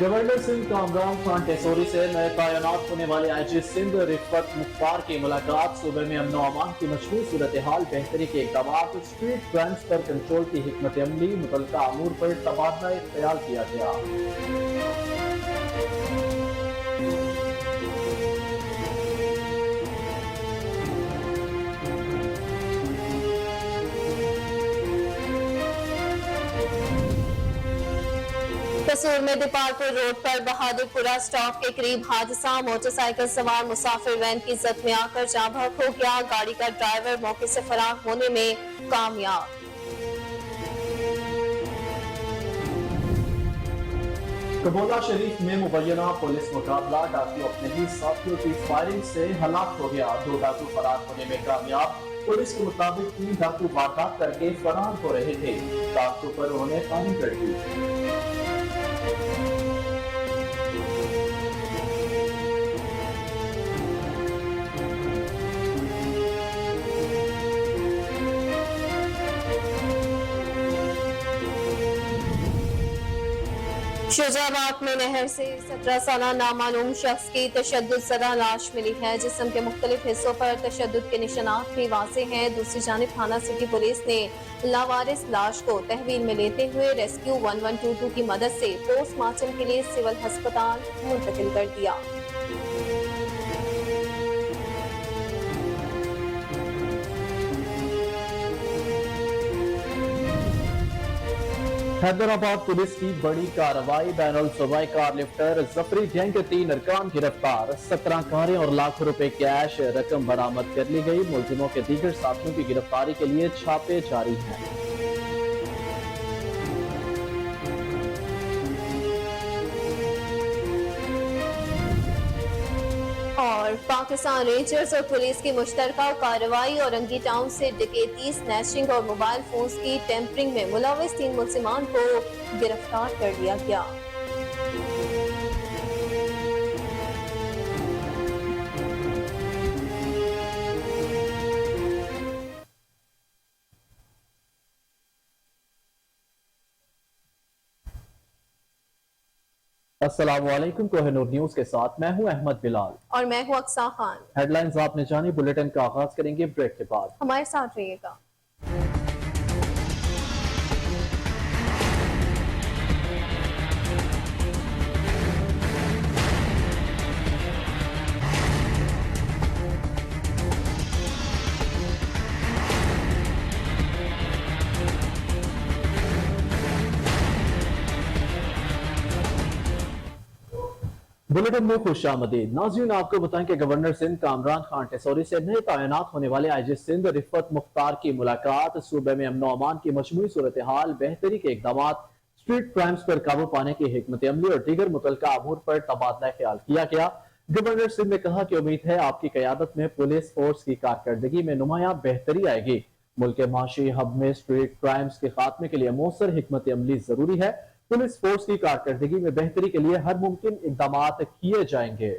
Governor Sindh Kamran Khan Tessori से नए तैनात होने वाले आईजी सिंध रिफत मुख्तार की मुलाकात। सूबे में अमन अमान की मजबूत सूरत हाल, बेहतरी के इकदाम, स्ट्रीट क्राइम्स पर कंट्रोल की हिकमत अमली, मुतल्लिका अमूर पर तबादला ख्याल किया गया। कसूर में दीपालपुर रोड पर बहादुरपुरा स्टॉप के करीब हादसा। मोटरसाइकिल सवार मुसाफिर वैन की जद में आकर जाँ बहक हो गया। गाड़ी का ड्राइवर मौके से फरार होने में कामयाब। कबोला शरीफ में मुबैना पुलिस मुकाबला, डाकू अपने ही साथियों की फायरिंग से हलाक हो गया। 2 डाकू फरार होने में कामयाब। पुलिस के मुताबिक 3 डाकू वारदात करके फरार हो रहे थे। डाकू पर उन्होंने फायरिंग कर दी। शुजाबाद में नहर से 17 साला नामालूम शख्स की तशद्दुद ज़दा लाश मिली है। जिस्म के मुख्तलिफ हिस्सों पर तशद्दुद के निशानात भी वाज़ेह हैं। दूसरी जानिब थाना सिटी पुलिस ने लावारिस लाश को तहवील में लेते हुए रेस्क्यू 1122 की मदद से पोस्टमार्टम के लिए सिविल अस्पताल मुंतकिल कर दिया। हैदराबाद पुलिस की बड़ी कार्रवाई, बैनुल सूबाई कार लिफ्टर जफरी गैंग के 3 अरकान गिरफ्तार। 17 कारें और लाखों रुपए कैश रकम बरामद कर ली गई। मुलजिमों के दीगर साथियों की गिरफ्तारी के लिए छापे जारी हैं। और पाकिस्तान रेंजर्स और पुलिस की मुश्तरका कार्रवाई, औरंगी टाउन से डकैती, स्नैचिंग और मोबाइल फोन्स की टेम्परिंग में मुलविस 3 मुल्जिमान को गिरफ्तार कर लिया गया। अस्सलामुअलैकुम, कोहिनूर न्यूज के साथ मैं हूं अहमद बिलाल और मैं हूं अक्सा खान। हेडलाइंस आपने जानी, बुलेटिन का आगाज करेंगे ब्रेक के बाद। हमारे साथ रहिएगा। बुलेटिन में खुशामदीद। नाज़रीन, आपको बताएं कि गवर्नर सिंध कामरान खान टेसोरी से नए तैनात होने वाले आईजी सिंध रिफत मुख्तार की मुलाकात। सूबे में अमन अमान की मजमूई सूरत हाल, बेहतरी के इकदाम, स्ट्रीट क्राइम्स पर काबू पाने की हिकमत अमली और दीगर मुतल्लिका अमूर पर तबादला ख्याल किया गया। गवर्नर सिंध ने कहा कि उम्मीद है आपकी क़यादत में पुलिस फोर्स की कारकर्दगी में नुमाया बेहतरी आएगी। मुल्क के माशी हब में स्ट्रीट क्राइम्स के खात्मे के लिए मौसर हिकमत अमली जरूरी है। पुलिस फोर्स की कारकर्दगी में बेहतरी के लिए हर मुमकिन इक़दाम किए जाएंगे।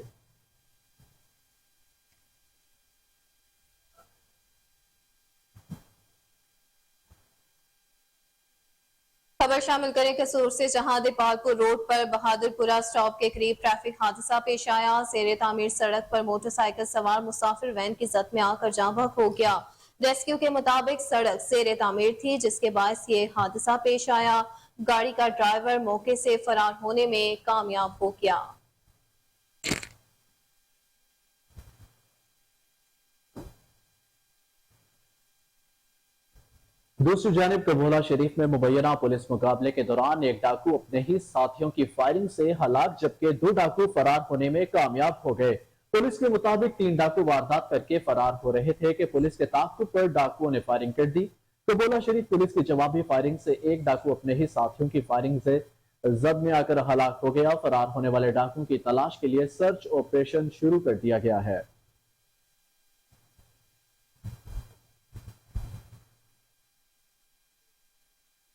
खबर शामिल करें कसूर से, जहां दीपालपुर रोड पर बहादुरपुरा स्टॉप के करीब ट्रैफिक हादसा पेश आया। ज़ेरे तामीर सड़क पर मोटरसाइकिल सवार मुसाफिर वैन की जद में आकर जाँ बहक हो गया। रेस्क्यू के मुताबिक सड़क ज़ेरे तामीर थी, जिसके बायस ये हादसा पेश आया। गाड़ी का ड्राइवर मौके से फरार होने में कामयाब हो गया। दूसरी जानिब कबोला शरीफ में मुबैना पुलिस मुकाबले के दौरान एक डाकू अपने ही साथियों की फायरिंग से हलाक, जबकि 2 डाकू फरार होने में कामयाब हो गए। पुलिस के मुताबिक 3 डाकू वारदात करके फरार हो रहे थे कि पुलिस के ताक़ुब पर डाकुओं ने फायरिंग कर दी। कबोला शरीफ पुलिस की जवाबी फायरिंग से एक डाकू अपने ही साथियों की फायरिंग से जद में आकर हलाक हो गया। फरार होने वाले डाकुओं की तलाश के लिए सर्च ऑपरेशन शुरू कर दिया गया है।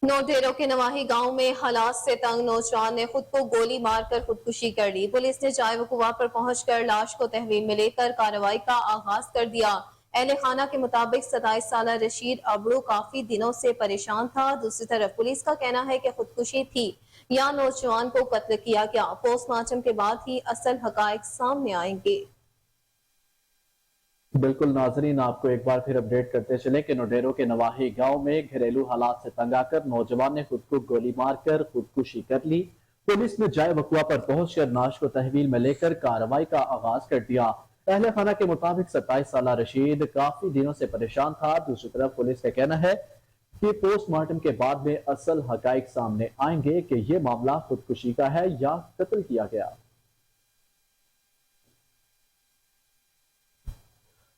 नोटेरों के नवाही गांव में हालात से तंग नौजवान ने खुद को गोली मारकर खुदकुशी कर ली। पुलिस ने जाए वकुआ पर पहुंचकर लाश को तहवील में लेकर कार्रवाई का आगाज कर दिया। अहले खाना के मुताबिक 27 साला रशीद अबड़ू काफी दिनों से परेशान था। दूसरी तरफ पुलिस का कहना है कि खुदकुशी थी, या नौजवान को कत्ल किया गया। पोस्टमार्टम के बाद ही असल हकायक सामने आएंगे। बिल्कुल नाजरीन, आपको एक बार फिर अपडेट करते चले कि नोडेरो के नवाही गांव में घरेलू हालात से तंग आकर नौजवान ने खुद को गोली मारकर खुदकुशी कर ली। पुलिस ने जाए वकुआ पर पहुंचकर नाश को तहवील में लेकर कार्रवाई का आगाज कर दिया। अहले खाना के मुताबिक 27 साल रशीद काफी दिनों से परेशान था। दूसरी तरफ पुलिस का कहना है कि पोस्टमार्टम के बाद में असल हकाइक सामने आएंगे कि यह मामला खुदकुशी का है या कत्ल किया गया।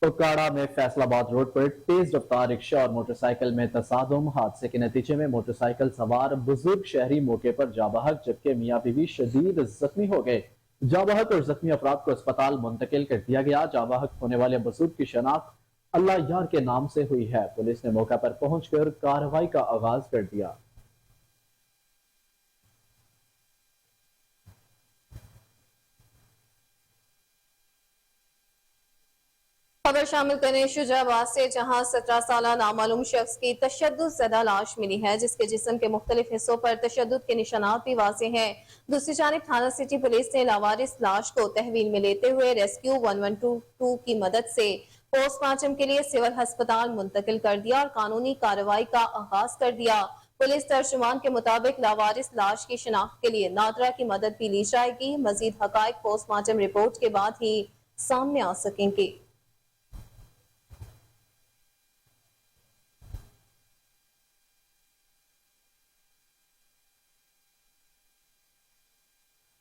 उकाड़ा में फैसलाबाद रोड पर तेज रफ्तार रिक्शा और मोटरसाइकिल में तसादुम। हादसे के नतीजे में मोटरसाइकिल सवार बुजुर्ग शहरी मौके पर जाबहक, जबकि मियां बीवी शदीद जख्मी हो गए। जाबहक और जख्मी अफराद को अस्पताल मुंतकिल कर दिया गया। जाबहक होने वाले बुजुर्ग की शनाख्त अल्लाह यार के नाम से हुई है। पुलिस ने मौका पर पहुंचकर कार्रवाई का आगाज कर दिया। खबर शामिल करें शुजाबाद से, जहां 17 साल नामालूम शख्स की तशद्दुद ज़दा लाश मिली है, जिसके जिस्म के मुख्तलिफ हिस्सों पर तशद्दुद के निशानात भी वाज़ेह हैं। दूसरी जानिब थाना सिटी पुलिस ने लावारिस लाश को तहवील में लेते हुए रेस्क्यू 1122 की मदद से पोस्टमार्टम के लिए सिविल अस्पताल मुंतकिल कर दिया और कानूनी कार्रवाई का आगाज कर दिया। पुलिस तर्जुमान के मुताबिक लावारिस लाश की शिनाख्त के लिए नादरा की मदद भी ली जाएगी। मजीद हकाइक पोस्टमार्टम रिपोर्ट के बाद ही सामने आ सकेंगे।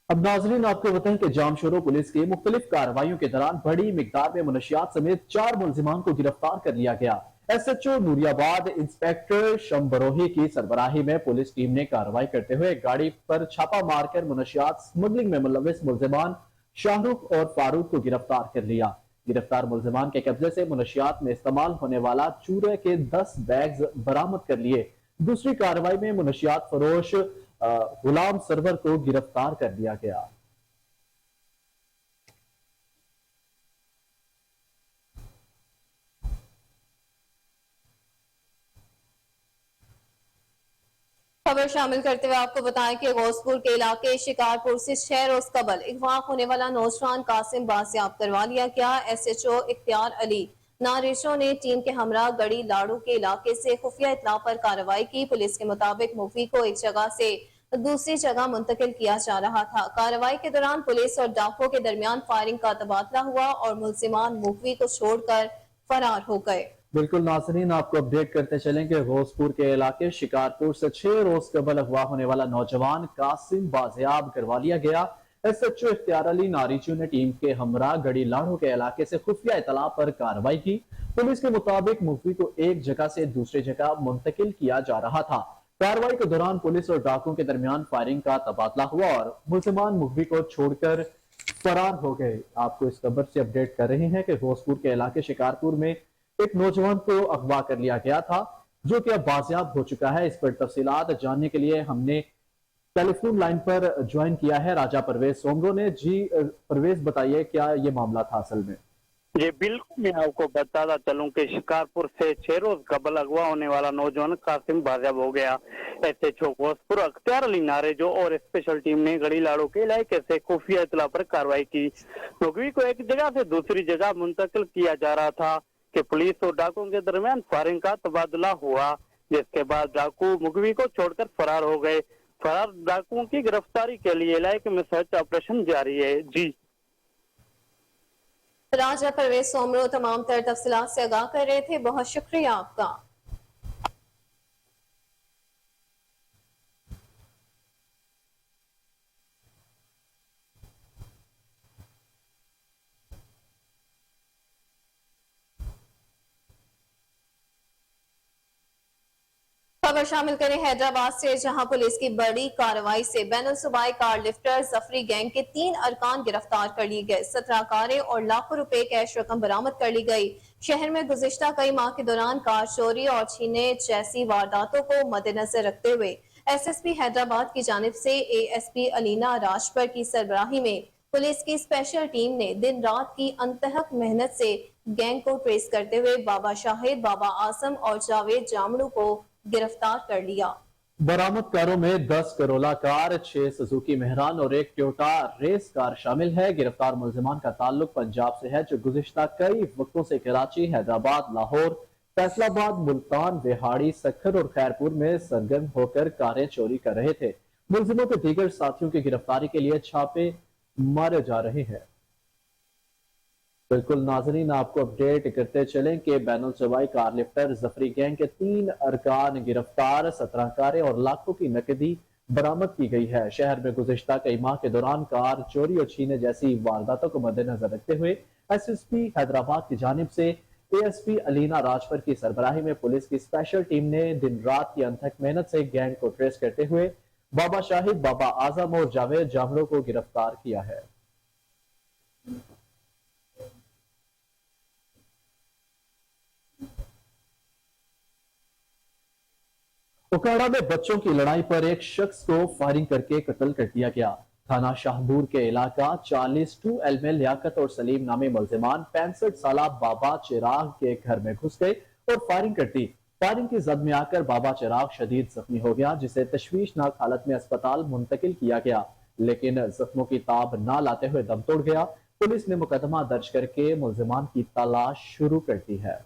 अब नाजरीन, आपको बताएं कि जामशोरो पुलिस की मुख्तलिफ कार्रवाइयों के दौरान बड़ी मिकदार में मुनशियात समेत 4 मुलजिमान को गिरफ्तार कर लिया गया। SHO नूरियाबाद इंस्पेक्टर शम्बरोही की सरबराही में पुलिस टीम ने कार्रवाई करते हुए गाड़ी पर छापा मारकर मुनशियात स्मगलिंग में मुलविस मुलजिमान शाहरुख और फारूक को गिरफ्तार कर लिया। गिरफ्तार मुलजिमान के कब्जे से मुनशियात में इस्तेमाल होने वाला चूरे के 10 बैग्स बरामद कर लिए। दूसरी कार्रवाई में मुनशियात फरोश गुलाम सरवर को गिरफ्तार कर दिया गया। खबर शामिल करते हुए आपको बताएं कि गौसपुर के इलाके शिकारपुर से 6 रोज कबल अगवा होने वाला नौजवान कासिम बाजियाब करवा लिया गया। SHO इख्तियार अली नारेशों ने टीम के हमरा गड़ी लाड़ू के इलाके से खुफिया इत्तला पर कार्रवाई की। पुलिस के मुताबिक मुखी को एक जगह से दूसरी जगह मुंतकिल किया जा रहा था। कार्रवाई के दौरान पुलिस और डाकुओं के दरमियान फायरिंग का तबादला हुआ और मुलजिमान मुखी को छोड़कर फरार हो गए। बिल्कुल नाजरीन, आपको अपडेट करते चलें कि गौसपुर के इलाके शिकारपुर से 6 रोज कबल अगवा होने वाला नौजवान कासिम बाजियाब करवा लिया गया। SHO इख्तियार अली नारीचू ने टीम के हमरा गड़ी लाड़ो के इलाके से खुफिया इतला पर कार्रवाई की। पुलिस के मुताबिक मुखी को एक जगह से दूसरी जगह मुंतकिल किया जा रहा था। कार्रवाई के दौरान पुलिस और डाकुओं के दरमियान फायरिंग का तबादला हुआ और मुलजिमान मुखी को छोड़कर फरार हो गए। आपको इस खबर से अपडेट कर रहे हैं कि गौसपुर के इलाके शिकारपुर में एक नौजवान को अगवा कर लिया गया था, जो कि अब बाजियाब हो चुका है। इस पर तफसीलात जानने के लिए हमने टेलीफोन लाइन पर ज्वाइन किया है राजा परवेज सोमरो ने। जी परवेज, बताइए क्या ये मामला था असल में? जी बिल्कुल, मैं आपको बताता चलूं कि शिकारपुर से 6 रोज कबल अगवा होने वाला नौजवान कासिम बाजियाब हो गया। SHO गौसपुर इख्तियार अली नारेजो और स्पेशल टीम ने गड़ी लाड़ो के इलाके से खुफिया इतला पर कार्रवाई की। मुखी को एक जगह से दूसरी जगह मुंतकिल किया जा रहा था कि पुलिस और डाकुओं के दरमियान फायरिंग का तबादला हुआ, जिसके बाद डाकू मुखी को छोड़कर फरार हो गए। फरार डाकुओं की गिरफ्तारी के लिए इलाके में सर्च ऑपरेशन जारी है। जी राजा परवेज सोमरो तमाम तर तफसीलात से आगाह कर रहे थे। बहुत शुक्रिया आपका। खबर शामिल करें हैदराबाद से, जहां पुलिस की बड़ी कार्रवाई से बैनुल सूबाई कार लिफ्टर जफरी गैंग के 3 अरकान गिरफ्तार कर लिए गए। 17 कारें और लाखों रुपए कैश रकम बरामद कर ली गई। शहर में गुज़िश्ता कई माह के दौरान कार चोरी और छीने जैसी वारदातों को मद्देनजर रखते हुए SSP हैदराबाद की जानिब से ASP अलीना राजपर की सरबराही में पुलिस की स्पेशल टीम ने दिन रात की अनतहक मेहनत से गैंग को ट्रेस करते हुए बाबा शाहिद, बाबा आसम और जावेद जामड़ू को गिरफ्तार कर लिया। बरामद कारों में 10 करोला कार, 6 सुजुकी मेहरान और एक टोयोटा रेस कार शामिल है। गिरफ्तार मुलजिमान का ताल्लुक पंजाब से है, जो गुज़िश्ता कई वक्तों से कराची, हैदराबाद, लाहौर, फैसलाबाद, मुल्तान, विहाड़ी, सक्खर और खैरपुर में सरगर्म होकर कारें चोरी कर रहे थे। मुलजिमों के दीगर साथियों की गिरफ्तारी के लिए छापे मारे जा रहे हैं। बिल्कुल नाजरीन, आपको अपडेट करते चलें कि बैनुल सूबाई कार लिफ्टर जफरी गैंग के 3 अरकान गिरफ्तार, 17 कारें और लाखों की नकदी बरामद की गई है। शहर में गुज़िश्ता कई माह के दौरान कार चोरी और छीने जैसी वारदातों को मद्देनजर रखते हुए SSP हैदराबाद की जानिब से ASP अलीना राजपर की सरबराही में पुलिस की स्पेशल टीम ने दिन रात की अनथक मेहनत से गैंग को ट्रेस करते हुए बाबा शाहिद, बाबा आजम और जावेद जामड़ों को गिरफ्तार किया है। उकाड़ा में बच्चों की लड़ाई पर एक शख्स को फायरिंग करके कत्ल कर दिया गया। थाना शाहबूर के इलाका 42L में लियाकत और सलीम नामी मुलजिमान 65 साल बाबा चिराग के घर में घुस गए और फायरिंग कर दी। फायरिंग की जद में आकर बाबा चिराग शदीद जख्मी हो गया, जिसे तशवीशनाक हालत में अस्पताल मुंतकिल किया गया, लेकिन जख्मों की ताब न लाते हुए दम तोड़ गया। पुलिस ने मुकदमा दर्ज करके मुलजिमान की तलाश शुरू कर दी है।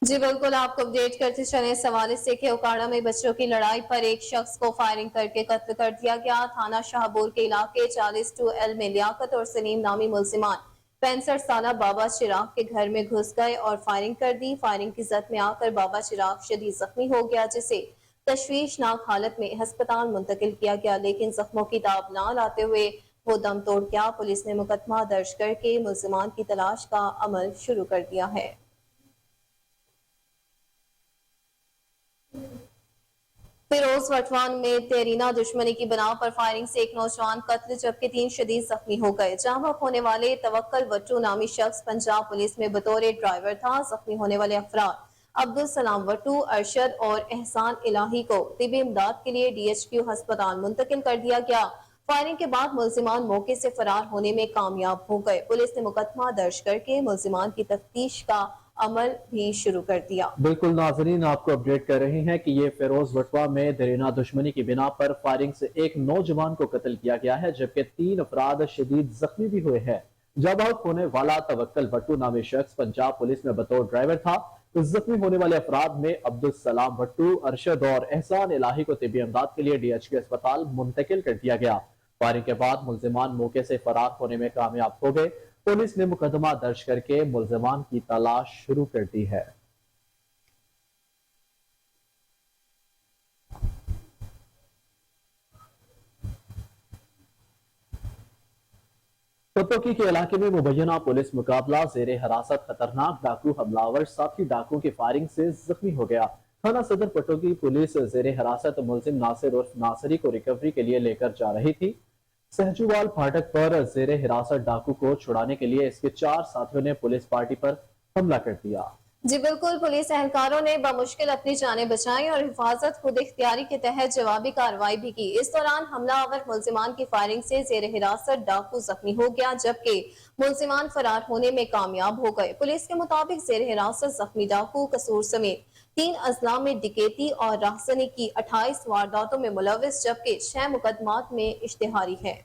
जी बिल्कुल, आपको अपडेट करते चले इस हवाले से कि उकाड़ा में बच्चों की लड़ाई पर एक शख्स को फायरिंग करके कत्ल कर दिया गया। थाना शाहबूर के इलाके 42L में लियाकत और सलीम नामी मुलजिमान 65 साल बाबा चिराग के घर में घुस गए और फायरिंग कर दी। फायरिंग की जद में आकर बाबा चिराग शदीद जख्मी हो गया, जिसे तशवीशनाक हालत में अस्पताल मुंतकिल किया गया, लेकिन जख्मों की ताब न लाते हुए वो दम तोड़ गया। पुलिस ने मुकदमा दर्ज करके मुलजिमान की तलाश का अमल शुरू कर दिया है। फिरोज वटवान में तेरीना दुश्मनी की बिना पर फायरिंग से एक नौजवान कत्ल जबकि 3 शदीद जख्मी हो गए। जहां बहक होने वाले तवक्कल वट्टू नामी शख्स पंजाब पुलिस में बतौर ड्राइवर था। जख्मी होने वाले अफराद अब्दुल सलाम वट्टू, अरशद और एहसान इलाही को तिबी इमदाद के लिए DHQ अस्पताल मुंतकिल कर दिया गया। फायरिंग के बाद मुलजिमान मौके से फरार होने में कामयाब हो गए। पुलिस ने मुकदमा दर्ज करके मुलजिमान की तफ्तीश का अमल भी शुरू कर दिया। बिल्कुल नाजरीन, आपको अपडेट कर रहे हैं कि ये फिरोज वटवा में दरीना दुश्मनी की बिना पर फायरिंग से एक नौजवान को कत्ल किया गया है, जबकि 3 अफराद शदीद जख्मी भी हुए हैं। जवाब होने वाला तवक्कल वट्टू नामी शख्स पंजाब पुलिस में बतौर ड्राइवर था। जख्मी होने वाले अफराद में अब्दुल सलाम वट्टू, अरशद और एहसान इलाही को तिबी इमदाद के लिए DHQ अस्पताल मुंतकिल कर दिया गया। फायरिंग के बाद मुलजिमान मौके से फरार होने में कामयाब हो गए। पुलिस ने मुकदमा दर्ज करके मुलजिमान की तलाश शुरू कर दी है। पतोकी के इलाके में मुबैना पुलिस मुकाबला जेर हिरासत खतरनाक डाकू हमलावर साथी डाकुओं की फायरिंग से जख्मी हो गया। थाना सदर पटोकी पुलिस जेर हिरासत मुलजिम नासिर उर्फ नासरी को रिकवरी के लिए लेकर जा रही थी। सहजूवाल फाटक पर जेर हिरासत डाकू को छुड़ाने के लिए इसके 4 साथियों ने पुलिस पार्टी पर हमला कर दिया। जी बिल्कुल, पुलिस एहलकारों ने बमुश्किल अपनी जानें बचाई और हिफाजत खुद इख्तियारी के तहत जवाबी कार्रवाई भी की। इस दौरान हमलावर मुलजिमान की फायरिंग से जेर हिरासत डाकू जख्मी हो गया, जबकि मुलजिमान फरार होने में कामयाब हो गए। पुलिस के मुताबिक जेर हिरासत जख्मी डाकू कसूर समेत 3 अजला में डिकेती और राहसनी की 28 वारदातों में मुलविस, जबकि 6 मुकदमात में इश्तिहारी है।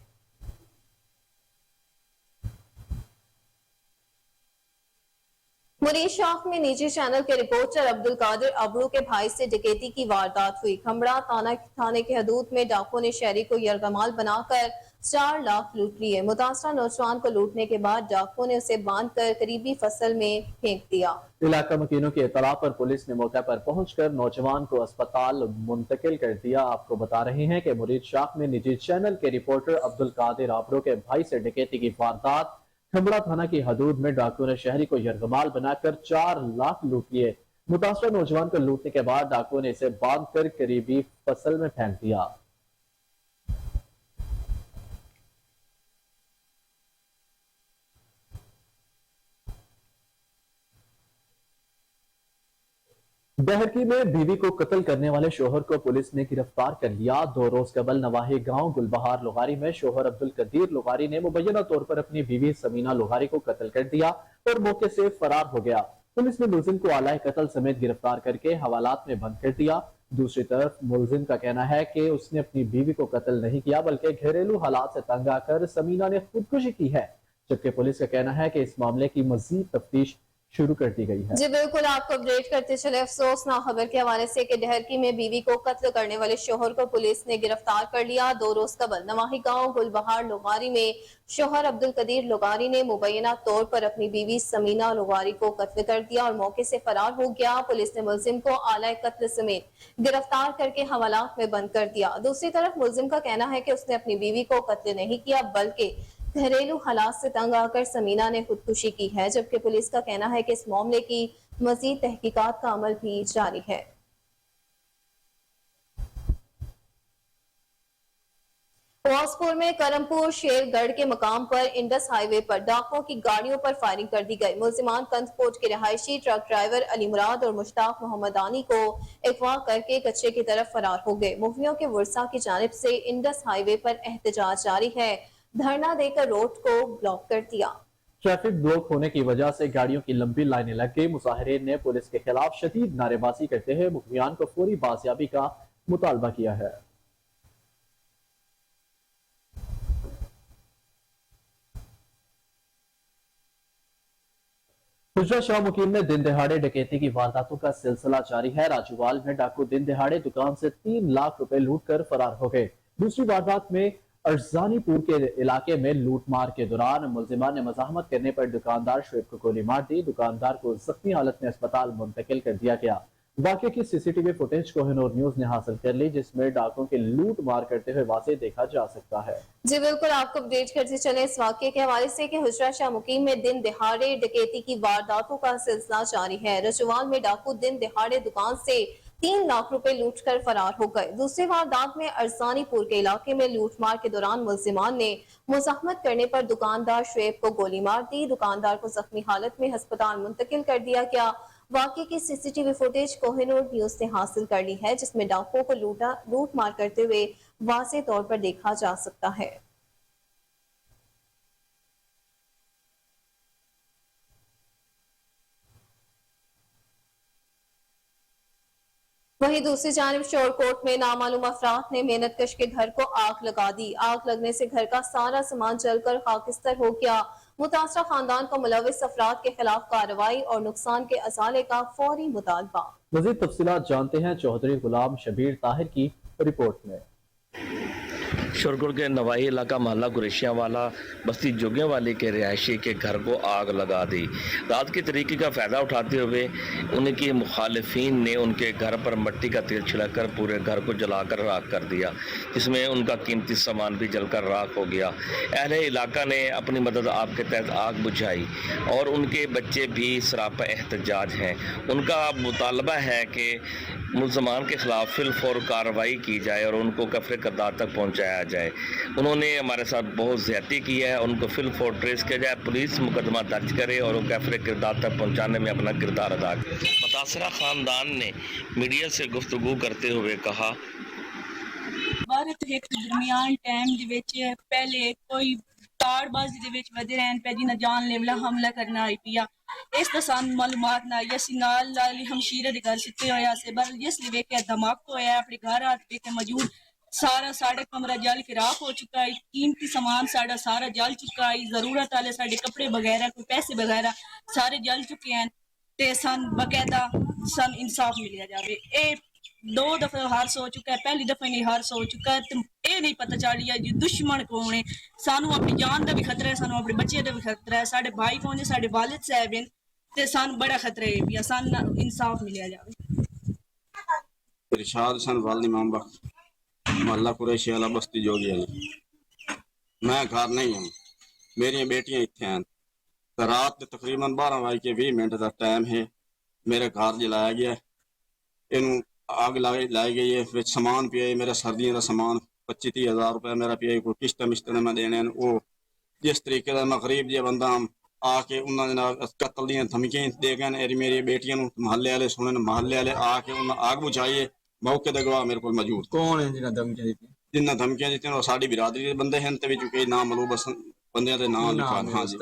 मुरीद शाख में निजी चैनल के रिपोर्टर अब्दुल कादिर अबड़ू के भाई से डकैती की वारदात हुई। खमड़ा थाने के हदूद में डाकुओं ने शहरी को यरगमाल बनाकर 4 लाख लूट लिए। मुतासरा नौजवान को लूटने के बाद डाकुओं ने उसे बांधकर करीबी फसल में फेंक दिया। इलाका मकीनों की इतला पर पुलिस ने मौके पर पहुंचकर नौजवान को अस्पताल मुंतकिल कर दिया। आपको बता रहे हैं कि मुरीद शाख में निजी चैनल के रिपोर्टर अब्दुल कादिर अबड़ू के भाई से डकैती की वारदात। खमड़ा थाना की हदूद में डाकुओं ने शहरी को यरगमाल बनाकर 4 लाख लूट लिए। मुतासरा नौजवान को लूटने के बाद डाकुओं ने इसे बांधकर करीबी फसल में फेंक दिया। बहरकी में बीवी को कत्ल करने वाले शोहर को पुलिस ने गिरफ्तार कर लिया। 2 रोज कबल नवाही गांव गुलबहार लोहारी में शोहर अब्दुल कदीर लोहारी ने मुबैना तौर पर अपनी बीवी समीना लोहारी को कत्ल कर दिया और मौके से फरार हो गया। पुलिस ने मुलजिम को आलाए कत्ल समेत गिरफ्तार करके हवालात में बंद कर दिया। दूसरी तरफ मुलजिम का कहना है कि उसने अपनी बीवी को कत्ल नहीं किया बल्कि घरेलू हालात से तंग आकर समीना ने खुदकुशी की है, जबकि पुलिस का कहना है कि इस मामले की मजीद तफ्तीश शुरू कर दी गई है। जी बिल्कुल, आपको अपडेट करते चले अफसोसनाक खबर के हवाले से कि डहरकी में बीवी को कत्ल करने वाले शोहर को पुलिस ने गिरफ्तार कर लिया। 2 रोज कबल नवाही गांव गुलबहार लोगारी में शोहर अब्दुल कदीर लोगारी ने मुबैना तौर पर अपनी बीवी समीना लोगारी को कत्ल कर दिया और मौके से फरार हो गया। पुलिस ने मुलजिम को आला कत्ल समेत गिरफ्तार करके हवालात में बंद कर दिया। दूसरी तरफ मुलजिम का कहना है कि उसने अपनी बीवी को कत्ल नहीं किया बल्कि घरेलू हालात से तंग आकर समीना ने खुदकुशी की है, जबकि पुलिस का कहना है कि इस मामले की मजीद तहकीकात का अमल भी जारी है। वासपुर में करमपुर शेरगढ़ के मकाम पर इंडस हाईवे पर डाकुओं की गाड़ियों पर फायरिंग कर दी गई। मुलजिमान कंदपोट के रिहायशी ट्रक ड्राइवर अली मुराद और मुश्ताक मोहम्मदानी को अगवा करके कच्चे की तरफ फरार हो गए। मुफ्तियों के वर्सा की जानिब से इंडस हाईवे पर एहतजाज जारी है, धरना देकर रोड को ब्लॉक कर दिया। ट्रैफिक ब्लॉक होने की वजह से गाड़ियों की लंबी लाइनें लग गई। मुजाहिरीन ने पुलिस के खिलाफ शदीद नारेबाजी करते हुए मुखबियान को फौरी बाजियाबी का मुतालबा किया है। हुजरा शाह मुकीम में दिन दहाड़े डकैती की वारदातों का सिलसिला जारी है। राजूवाल में डाकू दिन दहाड़े दुकान से 3 लाख रुपए लूट कर फरार हो गए। दूसरी वारदात में अर्जानीपुर के इलाके में लूटमार के दौरान मुलजिमान ने मजाहमत करने पर दुकानदार शुएब को गोली मार दी। दुकानदार को जख्मी हालत में अस्पताल मुंतकिल कर दिया गया। वाकये की सीसीटीवी फुटेज कोहिनूर न्यूज ने हासिल कर ली, जिसमें डाकुओं के लूट मार करते हुए वाक़या देखा जा सकता है। जी बिल्कुल, आपको अपडेट करते चले इस वाक़ये के हवाले से कि हुजरा शाह मुकीम में दिन दहाड़े डकैती की वारदातों का सिलसिला जारी है। रजवाल में डाकू दिन दहाड़े दुकान से 3 लाख रुपए लूट कर फरार हो गए। दूसरी वारदात में अरसानीपुर के इलाके में लूटमार के दौरान मुलजिमान ने मुजाहमत करने पर दुकानदार शुएब को गोली मार दी। दुकानदार को जख्मी हालत में अस्पताल मुंतकिल कर दिया गया। वाकये की सीसीटीवी फुटेज कोहिनूर न्यूज ने हासिल कर ली है, जिसमें डाकुओं को लूट मार करते हुए वाज़ेह तौर पर देखा जा सकता है। वहीं दूसरी जानिब शोरकोट में नामालूम अफराद ने मेहनत कश के घर को आग लगा दी। आग लगने से घर का सारा सामान जलकर खाकिस्तर हो गया। मुतासरा खानदान को मुलविस अफराद के खिलाफ कार्रवाई और नुकसान के अजाले का फौरी मुतालबा। मजीद तफसीलात जानते हैं चौधरी गुलाम शबीर ताहिर की रिपोर्ट में। शोरगुल के नवाई इलाका मोहल्ला कुरैशियाँ वाला बस्ती जोगियाँ वाले के रिहायशी के घर को आग लगा दी। रात की तरीके का फ़ायदा उठाते हुए उनके मुखालिफिन ने उनके घर पर मिट्टी का तेल छिड़ककर पूरे घर को जलाकर राख कर दिया, जिसमें उनका कीमती सामान भी जलकर राख हो गया। अहले इलाका ने अपनी मदद आप के तहत आग बुझाई और उनके बच्चे भी सरापा एहतजाज हैं। उनका मुतालबा है कि मुलजमान के खिलाफ फिलफौर कार्रवाई की जाए और उनको कफरे किरदार तक पहुँचाया जाए। उन्होंने हमारे साथ बहुत ज़्यादती की है, उनको फिलफौर ट्रेस किया जाए, पुलिस मुकदमा दर्ज करे और कफरे किरदार तक पहुँचाने में अपना किरदार अदा करे। मुतासरा ख़ानदान ने मीडिया से गुफ्तगू करते हुए कहा, भारत एक दरमियान टाइम दे विच पहले कोई ताड़बाजी दे विच वधे रहन पे जिन्हें जानलेवा हमला करना आई पिया। इस दा सानू मालूमात ना यसी नाल लाली हमशीरे दे घर सिੱਟੇ होया से पर जिसले वेखे धमाका होया अपने घर हाथ पे मौजूद सारा साढ़े कमरा जल के राख हो चुका है। कीमती सामान साढ़ा सारा जल चुका है। जरूरत वाले साढ़े कपड़े वगैरह कोई पैसे वगैरह सारे जल चुके हैं ते सन बकायदा सन इंसाफ मिलिया जावे। ए 2 दफे हादस हो चुका है, पहली दफे नहीं हादस हो चुका है। तो ये नहीं पता चल रहा जी दुश्मन कौन है। सानू अपनी जान का भी खतरा है, सानू अपने बच्चे का भी खतरा है, साढ़े भाई कौन है, साढ़े वालिद साहब हैं ते सानू बड़ा खतरा है भी सन इंसाफ मिलिया जावे। इरशाद सन वाली मामबा मोहल्ला कुरैशी वाला बस्ती जोगी है। मैं घर नहीं हूँ, मेरी बेटियां इतने हैं। तो रात तकरीबन 12:20 का टाइम है, मेरे घर जलाया गया, इन आग लाई गई है। फिर समान पिया मेरा सर्दियों का समान 25-30 हज़ार रुपये मेरा पिया कोई किश्त मिश्त में देने। वो जिस तरीके का मैं गरीब जो बंदा आके उन्होंने कतल दी धमकियां दे गए मेरी बेटियां महल्ले वाले सुने, महल्ले वाले आके उन्हें आग बुझाई। मौके के गवाह मेरे को मौजूद कौन है जिन्हें धमकियां दी और साड़ी बिरादरी के बंदे हैं ते कई नाम मलूब बंदे के नाम लिखा। हाँ जी,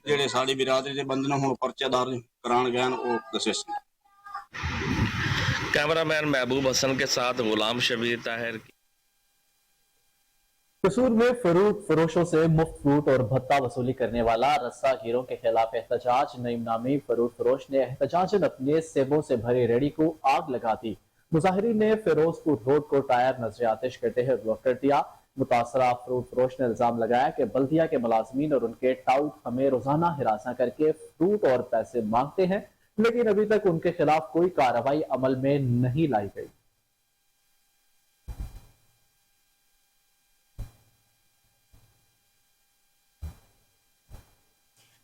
जेडे साड़ी बिरादरी के बंदे ने हुण परचा दर्ज कराण गए वो दसे। कैमरामैन महबूब हसन के साथ गुलाम शबीर ताहिर की कसूर में फ्रूट फरोशों से मुफ्त फ्रूट और भत्ता वसूली करने वाला रस्सागीरों के खिलाफ एहतजाज। नईम नामी फ्रूट फरोश ने एहतजाजन अपने सेबों से भरी रेडी को आग लगा दी। मुजाहिरीन ने फिरोजपुर रोड को टायर नजर आतिश करते हुए ब्लॉक कर दिया। मुतासरा फ्रूट फरोश ने इल्जाम लगाया कि बल्दिया के मुलाजमीन और उनके टाउट हमें रोजाना हिरासा करके फ्रूट और पैसे मांगते हैं, लेकिन अभी तक उनके खिलाफ कोई कार्रवाई अमल में नहीं लाई गई।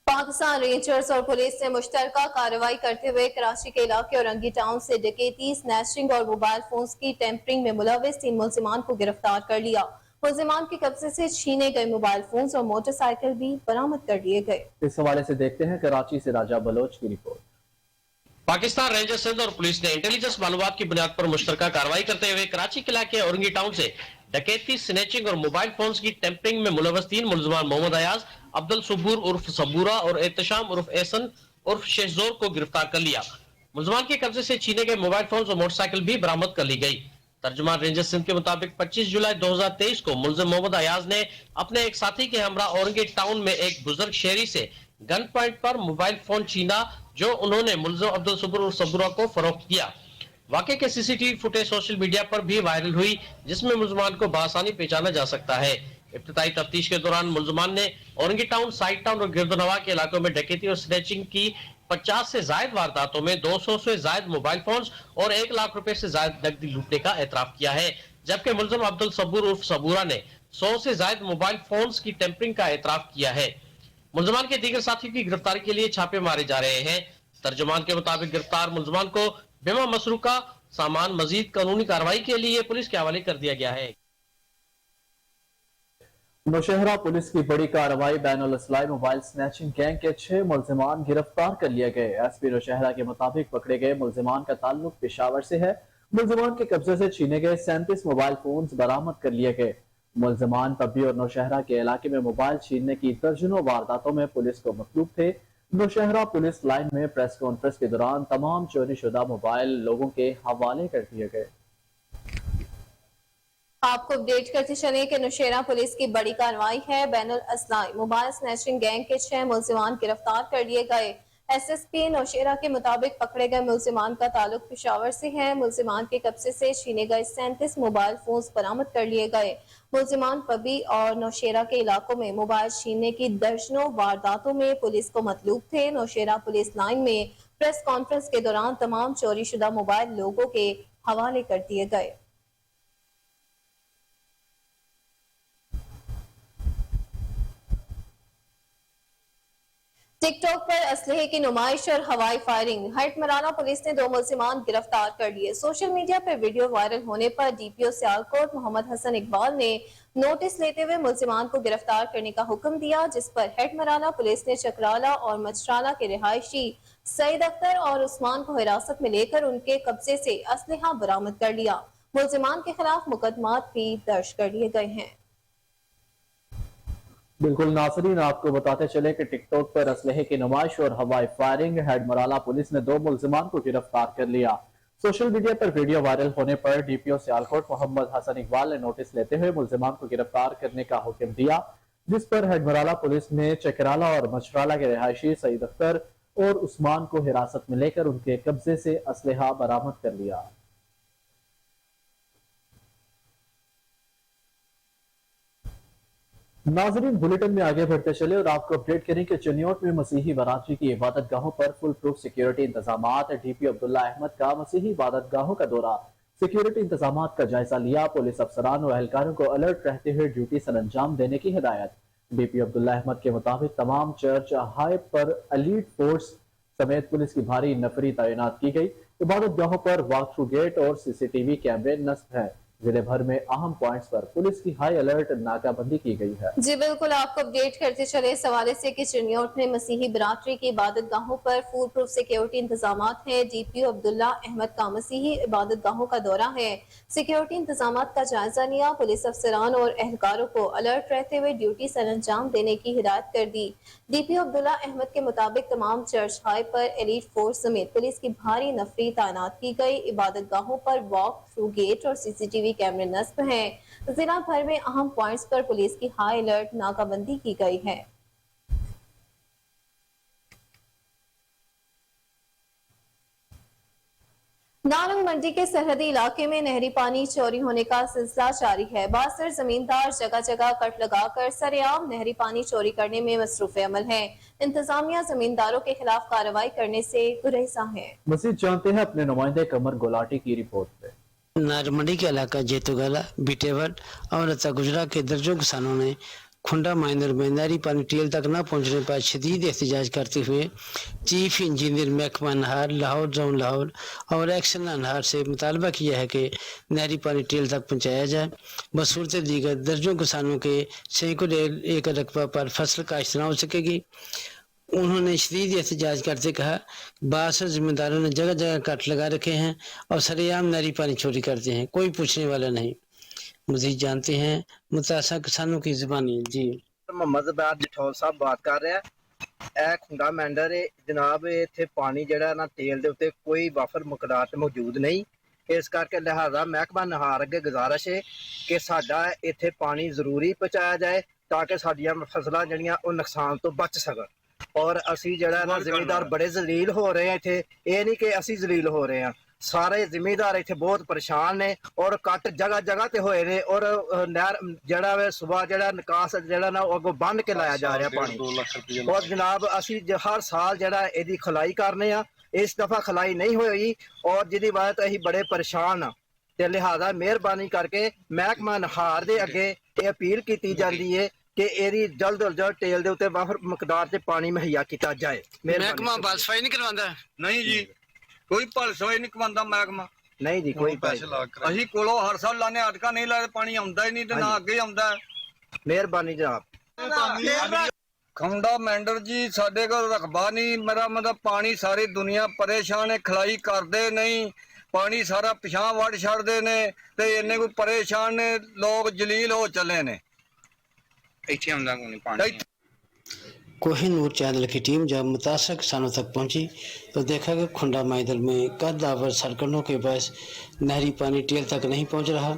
पाकिस्तान रेंजर्स और पुलिस ने मुश्तरका कार्रवाई करते हुए कराची के इलाके औरंगी टाउन से डकैती, स्नैचिंग और मोबाइल फोन्स की टेम्परिंग में मुलविस 3 मुल्जिमान को गिरफ्तार कर लिया। मुल्जिमान के कब्जे से छीने गए मोबाइल फोन्स और मोटरसाइकिल भी बरामद कर लिए गए। इस हवाले से देखते हैं कराची से राजा बलोच की रिपोर्ट। पाकिस्तान रेंजर्स सिंध और पुलिस ने इंटेलिजेंस मालूमात की बुनियाद पर मुश्तरका कार्रवाई करते हुए कराची के इलाके औरंगी टाउन से डकैती, स्नैचिंग और मोबाइल फोन्स की टेम्परिंग में मुलविस 3 मुल्जिमान मोहम्मद अयाज, अब्दुल सुबूर उर्फ सबूरा और एहतशाम उर्फ एहसन उर्फ शेखजोर को गिरफ्तार कर लिया। मुल्जिमान के कब्जे से छीने गए मोबाइल फोन्स और मोटरसाइकिल भी बरामद कर ली गई। तर्जुमान रेंजर्स सिंध के मुताबिक 25 जुलाई 2023 को मुल्जिम मोहम्मद अयाज ने अपने एक साथी के हमरा औरंगी टाउन में एक बुजुर्ग शहरी से गन पॉइंट पर मोबाइल फोन छीना, जो उन्होंने मुल्जिम अब्दुल सुबूर और सबूरा को फरोख्त किया। वाक़े के सीसीटीवी फुटेज सोशल मीडिया पर भी वायरल हुई, जिसमें मुल्जिमान को बआसानी पहचाना जा सकता है। इब्तिदाई तफ्तीश के दौरान मुल्जिमान ने औरंगी टाउन, साइड टाउन और गिरदनवा के इलाकों में डकैती और स्नैचिंग की 50 से जायद वारदातों में 200 से जायद मोबाइल फोन्स और 1 लाख रुपए से जायद नकदी लूटने का एतराफ किया है, जबकि मुल्जिम अब्दुल सबूर उर्फ सबूरा ने 100 से जायद मोबाइल फोन्स की टेम्परिंग का एतराफ किया है। मुल्जिमान के दीगर साथियों की गिरफ्तारी के लिए छापे मारे जा रहे हैं। तर्जुमान के मुताबिक गिरफ्तार मुल्जिमान को बिमा मसरूका सामान मजीद कानूनी कार्रवाई के लिए पुलिस के हवाले कर दिया गया है। नौशहरा पुलिस की बड़ी कार्रवाई, बैनुल इस्लामी मोबाइल स्नैचिंग गैंग के 6 मुल्जिमान गिरफ्तार कर लिए गए। एसपी नौशहरा के मुताबिक पकड़े गए मुल्जिमान का ताल्लुक पेशावर से है। मुल्जिमान के कब्जे से छीने गए 37 मोबाइल फोन बरामद कर लिए गए। मुल्जिमान तब्बी और नौशहरा के इलाके में मोबाइल छीनने की दर्जनों वारदातों में पुलिस को मतलूब थे। नौशहरा पुलिस लाइन में प्रेस कॉन्फ्रेंस के दौरान तमाम चोरी शुदा मोबाइल लोगों के हवाले कर दिए गए। आपको अपडेट करते चले कि नौशहरा पुलिस की बड़ी कार्रवाई है। बैनुल इस्लामी मोबाइल स्नैचिंग गैंग के 6 मुल्जिमान गिरफ्तार कर लिए गए। एसएसपी नौशहरा के मुताबिक पकड़े गए मुल्जिमान का ताल्लुक पेशावर से है। मुल्जिमान के कब्जे से छीने गए 37 मोबाइल फोन्स बरामद कर लिए गए। मुल्जिमान पबी और नौशहरा के इलाकों में मोबाइल छीनने की दर्जनों वारदातों में पुलिस को मतलूब थे। नौशहरा पुलिस लाइन में प्रेस कॉन्फ्रेंस के दौरान तमाम चोरी शुदा मोबाइल लोगों के हवाले कर दिए गए। टिकटॉक पर असलहे की नुमाइश और हवाई फायरिंग, हटमराना पुलिस ने 2 मुल्जिमान गिरफ्तार कर लिए। सोशल मीडिया पर वीडियो वायरल होने पर डीपीओ सियालकोट मोहम्मद हसन इकबाल ने नोटिस लेते हुए मुल्जिमान को गिरफ्तार करने का हुक्म दिया, जिस पर हेडमराना पुलिस ने चकराला और मचराला के रिहायशी सईद अख्तर और उस्मान को हिरासत में लेकर उनके कब्जे से असलहा बरामद कर लिया। मुल्जिमान के खिलाफ मुकदमात भी दर्ज कर लिए गए हैं। बिल्कुल नाज़रीन, आपको बताते चले कि टिकटॉक पर असलहे की नुमाइश और हवाई फायरिंग, हेडमराला पुलिस ने 2 मुल्जिमान को गिरफ्तार कर लिया। सोशल मीडिया पर वीडियो वायरल होने पर डीपीओ सियालकोट मोहम्मद हसन इकबाल ने नोटिस लेते हुए मुल्जिमान को गिरफ्तार करने का हुक्म दिया, जिस पर हेडमराला पुलिस ने चकराला और मचराला के रिहायशी सईद अख्तर और उस्मान को हिरासत में लेकर उनके कब्जे से असलहा बरामद कर लिया। नाजरीन, बुलेटिन में आगे बढ़ते चले और आपको अपडेट करें कि चिन्योट में मसीही बरादरी की इबादत गाहों पर फुल प्रूफ सिक्योरिटी इंतजाम। डीपी अब्दुल्ला अहमद का मसीही इबादत गाहों का दौरा, सिक्योरिटी इंतजाम का जायजा लिया। पुलिस अफसरान और एहलकारों को अलर्ट रहते हुए ड्यूटी सर अंजाम देने की हिदायत। डीपी अब्दुल्ला अहमद के मुताबिक तमाम चर्च हाई पर एलीट फोर्स समेत पुलिस की भारी नफरी तैनात की गई। इबादत गाहों पर वॉक थ्रू गेट और सीसीटीवी कैमरे नस्ब है। जिले भर में अहम पॉइंट्स पर पुलिस की हाई अलर्ट नाकाबंदी की गई है। जी बिल्कुल, आपको अपडेट करते चले इस हवाले से कि चिड़ियोट में मसीही बरादरी की इबादत गाहों पर फूल प्रूफ सिक्योरिटी इंतजाम है। DPO अब्दुल्ला अहमद का मसीही इबादत गाहों का दौरा है, सिक्योरिटी इंतजाम का जायजा लिया। पुलिस अफसरान और एहलकारों को अलर्ट रहते हुए ड्यूटी सर अंजाम देने की हिदायत कर दी। DPO अब्दुल्ला अहमद के मुताबिक तमाम चर्च हाई पर एलीट फोर्स समेत पुलिस की भारी नफरी तैनात की गई। इबादत गाहों पर वॉक थ्रू गेट और CCTV कैमरे नस्ब हैं। जिला भर में अहम पॉइंट्स पर पुलिस की हाई अलर्ट नाकाबंदी की गई है। नारंग मंडी के सरहदी इलाके में नहरी पानी चोरी होने का सिलसिला जारी है। बासर जमींदार जगह जगह कट लगाकर सरेआम नहरी पानी चोरी करने में मसरूफ अमल है। इंतजामिया जमींदारों के खिलाफ कार्रवाई करने से गुरेजा है। मजीद जानते हैं अपने नुमाइंदे कमर गुलाटी की रिपोर्ट पे। नारमंडी के इलाका जेतुगला, बीटेवल और रत्ता गुजरा के दर्जनों किसानों ने खुंडा माइनर में नहरी पानी टीएल तक न पहुंचने पर शदीद एहतजाज करते हुए चीफ इंजीनियर महकमा नहर लाहौर जोन लाहौर और एक्शन नहर से मुतालबा किया है कि नहरी पानी टीएल तक पहुंचाया जाए। बसूरत दीगर दर्जनों किसानों के सैकड़ों एकड़ रकबा पर फसल काश्त न हो सकेगी। उन्होंने शदीद एहतजाज करते कहा, बासर जिम्मेदारों ने जगह जगह कट लगा रखे हैं और सरेआम नहरी पानी चोरी करते हैं, कोई पूछने वाला नहीं। मजीद जानते हैं मुतासा किसानों की जुबानी। जी मोहम्मद ज़ुबैर जठौल साहब बात कर रहे हैं। ਇਹ ਖੁੰਡਾ ਮੈਂਡਰ ਹੈ ਜਨਾਬ, ਇੱਥੇ ਪਾਣੀ ਜਿਹੜਾ ਨਾ ਤੇਲ ਦੇ ਉੱਤੇ ਕੋਈ ਵਾਫਰ ਮਕਦਾਰ ਤੇ ਮੌਜੂਦ ਨਹੀਂ। ਇਸ ਕਰਕੇ ਲਿਹਾਜ਼ਾ ਮਹਿਕਮਾ ਨਹਾਰ ਅੱਗੇ ਗੁਜ਼ਾਰਿਸ਼ ਹੈ ਕਿ ਸਾਡਾ ਇੱਥੇ ਪਾਣੀ ਜ਼ਰੂਰੀ ਪਹੁੰਚਾਇਆ ਜਾਏ ਤਾਂ ਕਿ ਸਾਡੀਆਂ ਫਸਲਾਂ ਜਿਹੜੀਆਂ ਉਹ ਨੁਕਸਾਨ ਤੋਂ ਬਚ ਸਕਣ। ਔਰ ਅਸੀਂ ਜਿਹੜਾ ਨਾ ਜ਼ਿਮੀਂਦਾਰ ਬੜੇ ਜ਼ਲੀਲ ਹੋ ਰਹੇ ਆ ਇੱਥੇ, ਇਹ ਨਹੀਂ ਕਿ ਅਸੀਂ ਜ਼ਲੀਲ ਹੋ ਰਹੇ ਆ, ਸਾਰੇ ਜ਼ਿਮੀਂਦਾਰ ਇੱਥੇ ਬਹੁਤ ਪਰੇਸ਼ਾਨ ਨੇ ਔਰ ਕੱਟ ਜਗ੍ਹਾ ਜਗ੍ਹਾ ਤੇ ਹੋਏ ਨੇ ਔਰ ਨਹਿਰ ਜਿਹੜਾ ਵੇ ਸੁਬਾ ਜਿਹੜਾ ਨਿਕਾਸ ਜਿਹੜਾ ਨਾ ਉਹ ਅੱਗੋਂ ਬੰਨ ਕੇ ਲਾਇਆ ਜਾ ਰਿਹਾ ਪਾਣੀ। ਔਰ ਜਨਾਬ ਅਸੀਂ ਹਰ ਸਾਲ ਜਿਹੜਾ ਇਹਦੀ ਖਲਾਈ ਕਰਨੇ ਆ, ਇਸ ਦਫਾ ਖਲਾਈ ਨਹੀਂ ਹੋਈ ਔਰ ਜਿਹਦੀ ਵਜ੍ਹਾ ਤੋਂ ਅਸੀਂ ਬੜੇ ਪਰੇਸ਼ਾਨ ਆ। ਤੇ ਲਿਹਾਜ਼ਾ ਮਿਹਰਬਾਨੀ ਕਰਕੇ ਮਹਿਕਮਾ ਨਹਾਰ ਦੇ ਅੱਗੇ ਇਹ ਅਪੀਲ ਕੀਤੀ ਜਾਂਦੀ ਹੈ ਕਿ ਇਹਦੀ ਜਲਦ ਤੋਂ ਜਲਦ ਟੇਲ ਦੇ ਉੱਤੇ ਵਾਫਰ ਮਕਦਾਰ 'ਚ ਪਾਣੀ ਮੁਹੱਈਆ ਕੀਤਾ ਜਾਏ। महकमा बस सफाई नहीं करवाता? नहीं जी, कोई भल सवाई नहीं कमांदा महकमा। ਨਹੀਂ ਜੀ ਕੋਈ ਭਾਈ, ਅਸੀਂ ਕੋਲੋਂ ਹਰ ਸਾਲ ਲਾਣੇ ਅਟਕਾ ਨਹੀਂ ਲਾਏ, ਪਾਣੀ ਆਉਂਦਾ ਹੀ ਨਹੀਂ ਤੇ ਨਾ ਅੱਗੇ ਆਉਂਦਾ। ਮਿਹਰਬਾਨੀ ਜਨਾਬ। ਖੁੰਡਾ ਮੈਂਡਰ ਜੀ, ਸਾਡੇ ਕੋਲ ਰਕਬਾ ਨਹੀਂ, ਮੇਰਾ ਮਤਲਬ ਪਾਣੀ ਸਾਰੀ ਦੁਨੀਆ ਪਰੇਸ਼ਾਨ ਹੈ, ਖਲਾਈ ਕਰਦੇ ਨਹੀਂ, ਪਾਣੀ ਸਾਰਾ ਪਿਛਾਂ ਵੱਢ ਛੱਡਦੇ ਨੇ ਤੇ ਇੰਨੇ ਕੋਈ ਪਰੇਸ਼ਾਨ ਨੇ, ਲੋਕ ਜਲੀਲ ਹੋ ਚੱਲੇ ਨੇ। ਇੱਥੇ ਆਉਂਦਾ ਕੋਈ ਨਹੀਂ ਪਾਣੀ। कोहिनूर चैनल की टीम जब मुतासर किसानों तक पहुंची तो देखा कि खुंडा माइदल में कदावर सरकंडों के बस नहरी पानी टेल तक नहीं पहुंच रहा।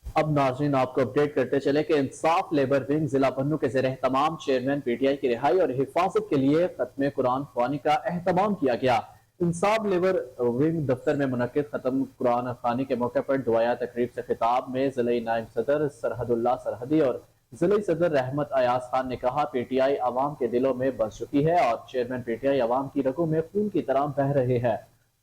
अब नाज़रीन आपको अपडेट करते चले कि इंसाफ लेबर विंग जिला पन्नू के ज़ेर एहतमाम चेयरमैन PTI की रिहाई और हिफाजत के लिए खत्म कुरान ख्वानी का एहतमाम किया गया। इंसाफ लेबर विंग दफ्तर में मुनक्किद खत्म कुरान खानी के मौके पर दुआया तकरीब से खिताब में ज़िले नायब सदर सरहदुल्ला सरहदी और ज़िले सदर रहमत अयाज खान ने कहा, PTI आवाम के दिलों में बस चुकी है और चेयरमैन PTI आवाम की रगों में खून की तरह बह रहे हैं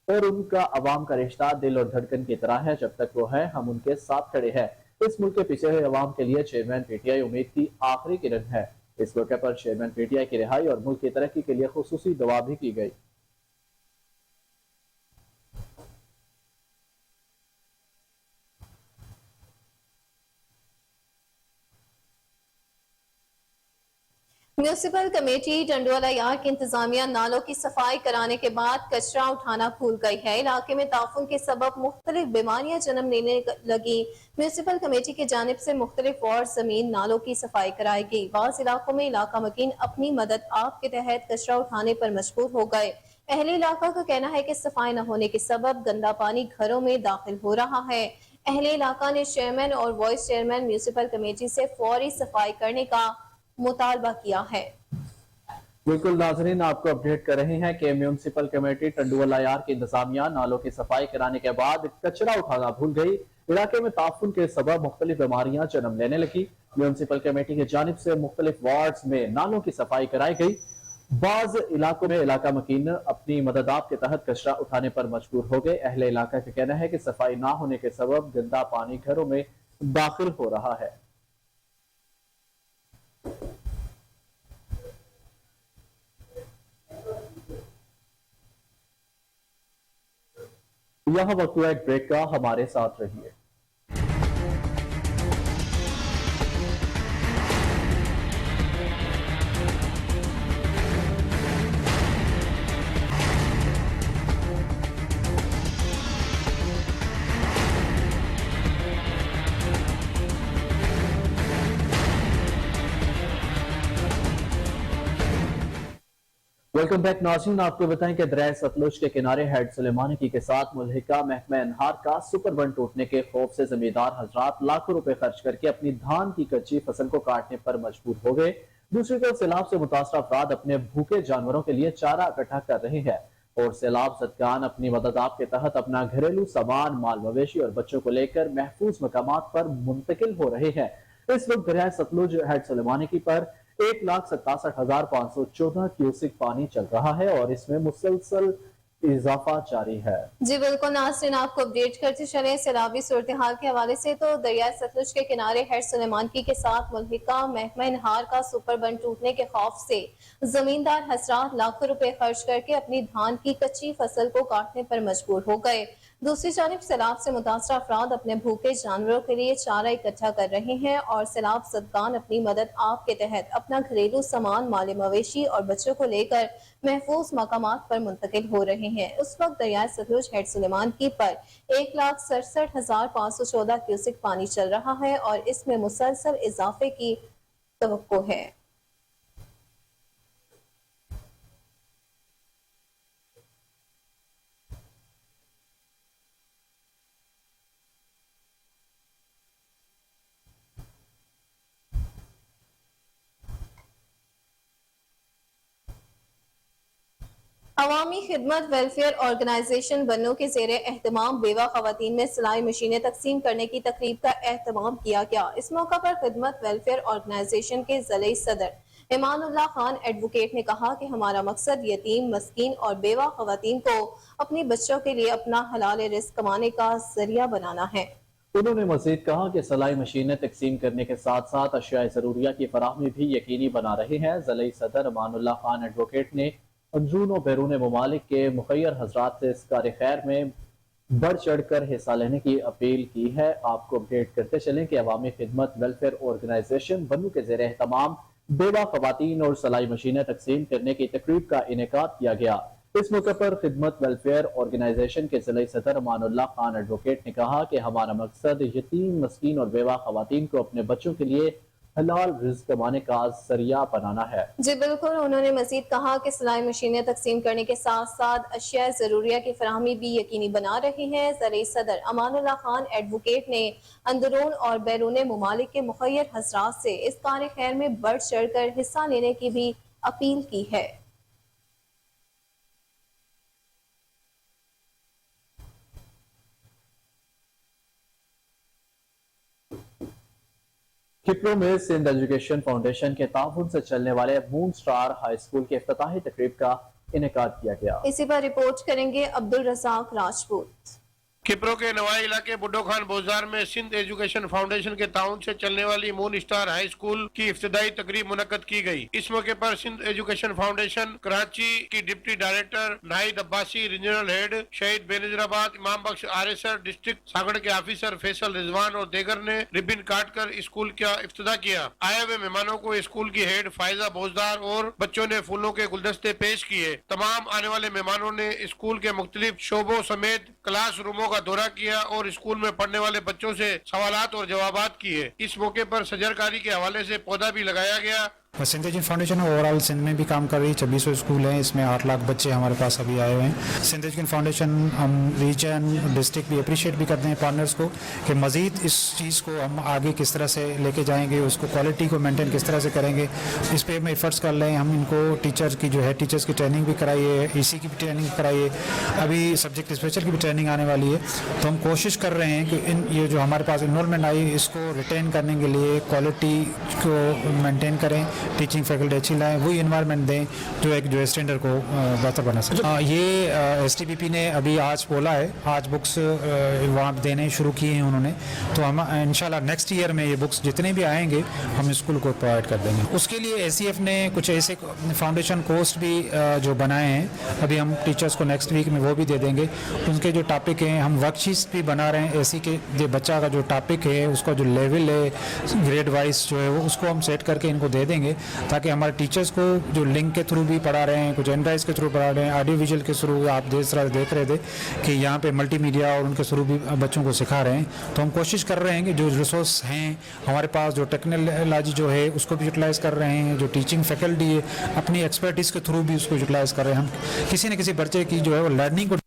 और उनका आवाम का रिश्ता दिल और धड़कन की तरह है। जब तक वो है हम उनके साथ खड़े हैं। इस मुल्क के पीछे हुए आवाम के लिए चेयरमैन PTI उम्मीद की आखिरी किरण है। इस मौके पर चेयरमैन PTI की रिहाई और मुल्क की तरक्की के लिए खुसूसी दुआ भी की गई। म्यूनिसिपल कमेटी टंडोला यार की इंतजामिया नालों की सफाई कराने के बाद कचरा उठाना भूल गई है। इलाके में ताफुन के सबब मुख्तलिफ बीमारियां जन्म लेने लगी। म्यूनिसिपल कमेटी की जानिब से मुख्तलिफ वार्ड जमीन नालों की सफाई कराई गई। बाज़ इलाकों में इलाका मकीन अपनी मदद आप के तहत कचरा उठाने पर मजबूर हो गए। अहले इलाका का कहना है कि सफाई न होने के सबब गंदा पानी घरों में दाखिल हो रहा है। अहले इलाका ने चेयरमैन और वाइस चेयरमैन म्यूनिसिपल कमेटी से फौरी सफाई करने का मुतालबा किया है। बिल्कुल नाजरीन आपको अपडेट कर रहे हैं कि म्यूनिसिपल कमेटी टंडुअला यार की इंतजामिया नालों की सफाई कराने के बाद कचरा उठाना भूल गई। इलाके में ताफुन के सबब मुख्तलिफ बीमारियां जन्म लेने लगी। म्यूनिसिपल कमेटी की जानिब से मुख्तलिफ वार्ड्स में नालों की सफाई कराई गई। बाज इलाकों में इलाका मकीन अपनी मददात के तहत कचरा उठाने पर मजबूर हो गए। अहले इलाका का कहना है कि सफाई ना होने के सबब गंदा पानी घरों में दाखिल हो रहा है। यहाँ वक्त हुआ एक ब्रेक का, हमारे साथ रहिए। वेलकम बैक नाज़रीन, आपको बताएं कि दरिया सतलुज के किनारे हेड सुलेमानी के साथ मुल्हिका महकमा अनहार का सुपर बंद टूटने के खौफ से जमींदार हजरात लाखों रुपए खर्च करके अपनी धान की कच्ची फसल को काटने पर मजबूर हो गए। दूसरी तरफ सैलाब से मुतासर अफराद अपने भूखे जानवरों के लिए चारा इकट्ठा कर रहे हैं और सैलाब ज़दगान अपनी मदद आप के तहत अपना घरेलू सामान, माल मवेशी और बच्चों को लेकर महफूज मकामात पर मुंतकिल हो रहे हैं। इस वक्त दरिया सतलुज हेड सुलेमानी पर 1,67,514 क्यूसिक पानी चल रहा है और इसमें मुसलसल इजाफा जारी है। जी बिल्कुल नाज़रीन, आपको अपडेट करते चले सैलाबी सूरत हाल के हवाले से। तो दरिया सतलुज के किनारे हेड सुलेमानी के साथ मुल्हिका महकमा अनहार का सुपर बंद टूटने के खौफ से जमींदार हजरात लाखों रुपए खर्च करके अपनी धान की कच्ची फसल को काटने पर मजबूर हो गए। दूसरी जानिब सैलाब से मुतासर अफराद अपने भूखे जानवरों के लिए चारा इकट्ठा कर रहे हैं और सैलाब ज़दगान अपनी मदद आप के तहत अपना घरेलू सामान, माल मवेशी और बच्चों को लेकर महफूज मकामात पर मुंतकिल हो रहे हैं। उस वक्त दरिया सतलुज हेड सुलेमानी पर 1,67,514 क्यूसिक पानी चल रहा है और इसमें मुसलसल इजाफे की तवक्को है। अवामी खिदमत वेलफेयर ऑर्गेनाइजेशन बन्नू के ज़ेरे एहतमाम बेवा खवातीन में सिलाई मशीनें तकसीम करने की तकरीब का एहतमाम किया गया। इस मौका पर खिदमत वेलफेयर ऑर्गेनाइजेशन के ज़िले सदर इमानुल्लाह खान एडवोकेट ने कहा कि हमारा मकसद यतीम, मस्कीन और बेवा खवातीन को अपने बच्चों के लिए अपना हलाल रिज़्क कमाने का जरिया बनाना है। उन्होंने मजीद कहा कि सिलाई मशीनें तकसीम करने के साथ साथ अशिया ज़रूरिया की फराहमी भी यकीनी बना रहे हैं। ज़िले सदर इमानुल्लाह खान एडवोकेट ने अंदरून और बैरून ममालिक के मुखैर हजरात से इस कार्य खैर में बढ़ चढ़ कर हिस्सा लेने की अपील की है। आपको अपडेट करते चलें कि अवामी खिदमत वेलफेयर ऑर्गेनाइजेशन बन्नू के ज़ेरे एहतमाम बेवा खवातीन और सिलाई मशीनें तकसीम करने की तकरीब का इनेकाद किया गया। इस मौके पर खिदमत वेलफेयर ऑर्गेनाइजेशन के ज़िले सदर इमानुल्लाह खान एडवोकेट ने कहा कि हमारा मकसद यतीम, मस्कीन और बेवा खवातीन को अपने बच्चों के लिए हलाल रिज़्क कमाने का जरिया बनाना है। जी बिल्कुल, उन्होंने मजीद कहा कि सिलाई मशीनें तकसीम करने के साथ साथ अशिया ज़रूरिया की फराहमी भी यकीनी बना रहे हैं। ज़िले सदर अमानुल्लाह खान एडवोकेट ने अंदरून और बैरून ममालिक के मुखैर हजरात से इस कार्य खैर में बढ़ चढ़ कर हिस्सा लेने की भी अपील की है। किप्रो में सिंध एजुकेशन फाउंडेशन के ताउन से चलने वाले मून स्टार हाई स्कूल के इफ्तिताही तकरीब का इनेकाद किया गया। इसी पर रिपोर्ट करेंगे अब्दुल रज़ाक राजपूत। किप्रो के नवाई इलाके बुड्डो खान बाजार में सिंध एजुकेशन फाउंडेशन के ताउन से चलने वाली मून स्टार हाई स्कूल की इफ्तिदाई तकरीब मुनक्कद की गई। इस मौके पर सिंध एजुकेशन फाउंडेशन कराची की deputy director Nahid Abbasi, regional head शहीद बेनजीराबाद, इमाम बख्श आरेसर, डिस्ट्रिक्ट सागड़ के ऑफिसर फैसल रिजवान और देगर ने रिबन काट कर स्कूल का इफ्तिदा किया। आए हुए मेहमानों को स्कूल की हेड फायजा बोजदार और बच्चों ने फूलों के गुलदस्ते पेश किए। तमाम आने वाले मेहमानों ने स्कूल के मुख्तलिफ शोबों समेत क्लास रूमों का दौरा किया और स्कूल में पढ़ने वाले बच्चों से सवालात और जवाबात किए। इस मौके पर सजरकारी के हवाले से पौधा भी लगाया गया। Sindh education foundation overall Sindh में भी काम कर रही है। 2600 स्कूल हैं, इसमें 8 लाख बच्चे हमारे पास अभी आए हुए हैं। सिंध एजुकेशन फाउंडेशन हम रीजन, डिस्ट्रिक्ट भी अप्रिशिएट भी करते हैं पार्टनर्स को कि मज़ीद इस चीज़ को हम आगे किस तरह से लेके जाएंगे, उसको क्वालिटी को मेंटेन किस तरह से करेंगे, इस पर हम एफर्ट्स कर रहे हैं। हम इनको टीचर्स की जो है टीचर्स की ट्रेनिंग भी कराइए, EC की भी ट्रेनिंग कराइए, अभी सब्जेक्ट स्पेशल की भी ट्रेनिंग आने वाली है। तो हम कोशिश कर रहे हैं कि ये जो हमारे पास इनरोलमेंट आई इसको रिटेन करने के लिए क्वालिटी को मेंटेन करें टीचिंग फैकल्टी अच्छी लाएं, वही इन्वायरमेंट दें जो स्टैंडर्ड को बेहतर बना सके। ये STPP ने अभी आज बोला है, आज बुक्स वहाँ देने शुरू किए हैं उन्होंने, तो हम इंशाल्लाह नेक्स्ट ईयर में ये बुक्स जितने भी आएंगे हम स्कूल को प्रोवाइड कर देंगे। उसके लिए SEF ने कुछ ऐसे फाउंडेशन कोर्स भी जो बनाए हैं, अभी हम टीचर्स को नेक्स्ट वीक में वो भी दे देंगे। उनके जो टॉपिक हैं हम वर्कशीट्स भी बना रहे हैं, ऐसी के जो बच्चा का जो टॉपिक है उसका जो लेवल है ग्रेड वाइज जो है वो उसको हम सेट करके इनको दे देंगे, ताकि हमारे टीचर्स को जो लिंक के थ्रू भी पढ़ा रहे हैं, कुछ एंड्राइज के थ्रू पढ़ा रहे हैं, ऑडियो विजुअल के थ्रू आप देख रहे थे कि यहाँ पे मल्टीमीडिया और उनके थ्रू भी बच्चों को सिखा रहे हैं। तो हम कोशिश कर रहे हैं कि जो रिसोर्स हैं हमारे पास, जो टेक्नोलॉजी जो है उसको भी यूटिलाइज़ कर रहे हैं, जो टीचिंग फैकल्टी है अपनी एक्सपर्टीज़ के थ्रू भी उसको यूटिलाइज़ कर रहे हैं। हम किसी न किसी बच्चे की जो है वो लर्निंग को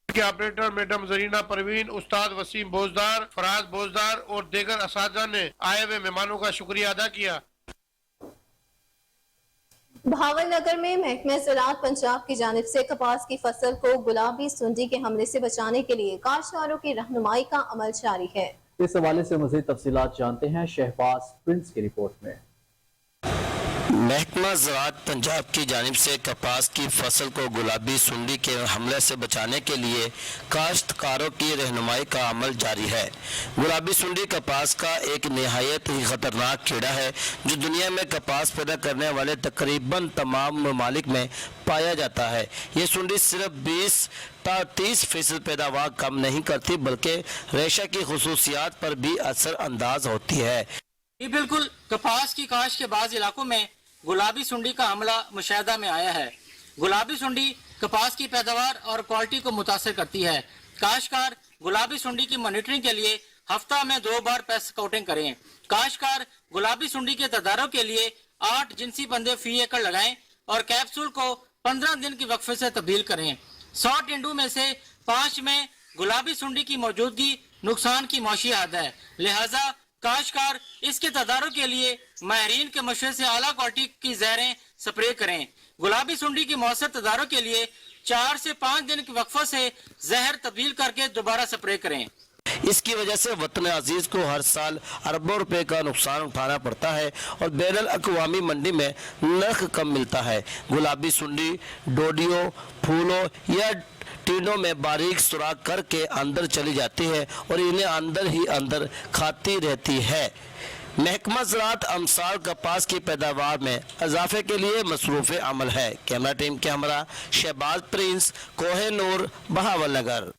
के ऑपरेटर मैडम जरीना परवीन, उस्ताद वसीम बोजदार, फराज बोजदार और दीगर असातिज़ा ने आए हुए मेहमानों का शुक्रिया अदा किया। भावलनगर में महकमे ज़राअत पंजाब की जानिब से कपास की फसल को गुलाबी सुंडी के हमले से बचाने के लिए काश्तकारों की रहनुमाई का अमल जारी है। इस हवाले से मज़ीद तफसीलात जानते हैं शहबाज प्रिंस की रिपोर्ट में। महकमा ज़राअत पंजाब की जानिब से कपास की फसल को गुलाबी सुंडी के हमले से बचाने के लिए काश्तकारों की रहनुमाई का अमल जारी है। गुलाबी सुंडी कपास का एक निहायत ही खतरनाक कीड़ा है जो दुनिया में कपास पैदा करने वाले तकरीबन तमाम ममालिक में पाया जाता है। ये सुंडी सिर्फ 20-30% पैदावार कम नहीं करती बल्कि रेशा की खुसूसियात पर भी असर अंदाज होती है। ये बिल्कुल कपास की काश्त के बाद इलाकों में गुलाबी सुंडी का हमला मुशाहिदा में आया है। गुलाबी सुंडी कपास की पैदावार और क्वालिटी को मुतासर करती है। काश्तकार गुलाबी सुंडी की मॉनिटरिंग के लिए हफ्ता में 2 बार पेस्ट स्काउटिंग करें। काश्तकार गुलाबी सुंडी के तदारों के लिए 8 जिनसी पंदे फी एकड़ लगाएं और कैप्सूल को 15 दिन की वक्फे से तब्दील करें। 100 टिंडू में से 5 में गुलाबी सुंडी की मौजूदगी नुकसान की मौशी हद है, लिहाजा काश्तकार इसके तदारों के लिए माहिरीन के मशवरे से आला क्वालिटी की जहरें स्प्रे करें। गुलाबी सुंडी की मौसर तदारों के लिए 4 से 5 दिन की वक्फा से जहर तब्दील करके दोबारा स्प्रे करें। इसकी वजह से वतन अजीज को हर साल अरबों रुपए का नुकसान उठाना पड़ता है और बैनुल अक़वामी मंडी में नर्ख कम मिलता है। गुलाबी सुंडी डोडियों, फूलों या टीनों में बारीक सुराख करके अंदर चली जाती है और इन्हें अंदर ही अंदर खाती रहती है। महकमा ज़राअत अमसाल कपास की पैदावार में इजाफे के लिए मसरूफ़ अमल है। कैमरा टीम के हमरा Shahbaz Prince, Kohinoor, Bahawalnagar.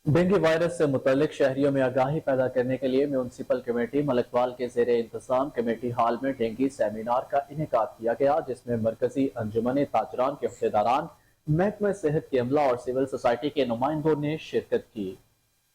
Dengue virus से मुतल्लिक शहरियों में आगाही पैदा करने के लिए म्यूनसिपल कमेटी मलकवाल के ज़ेरे इंतज़ाम कमेटी हाल में डेंगू सेमिनार का इनेकाद किया गया, जिसमें मरकजी अंजुमन ताजरान के अहदेदारान, महकमा सेहत के अमला और सिविल सोसाइटी के नुमाइंदों ने शिरकत की।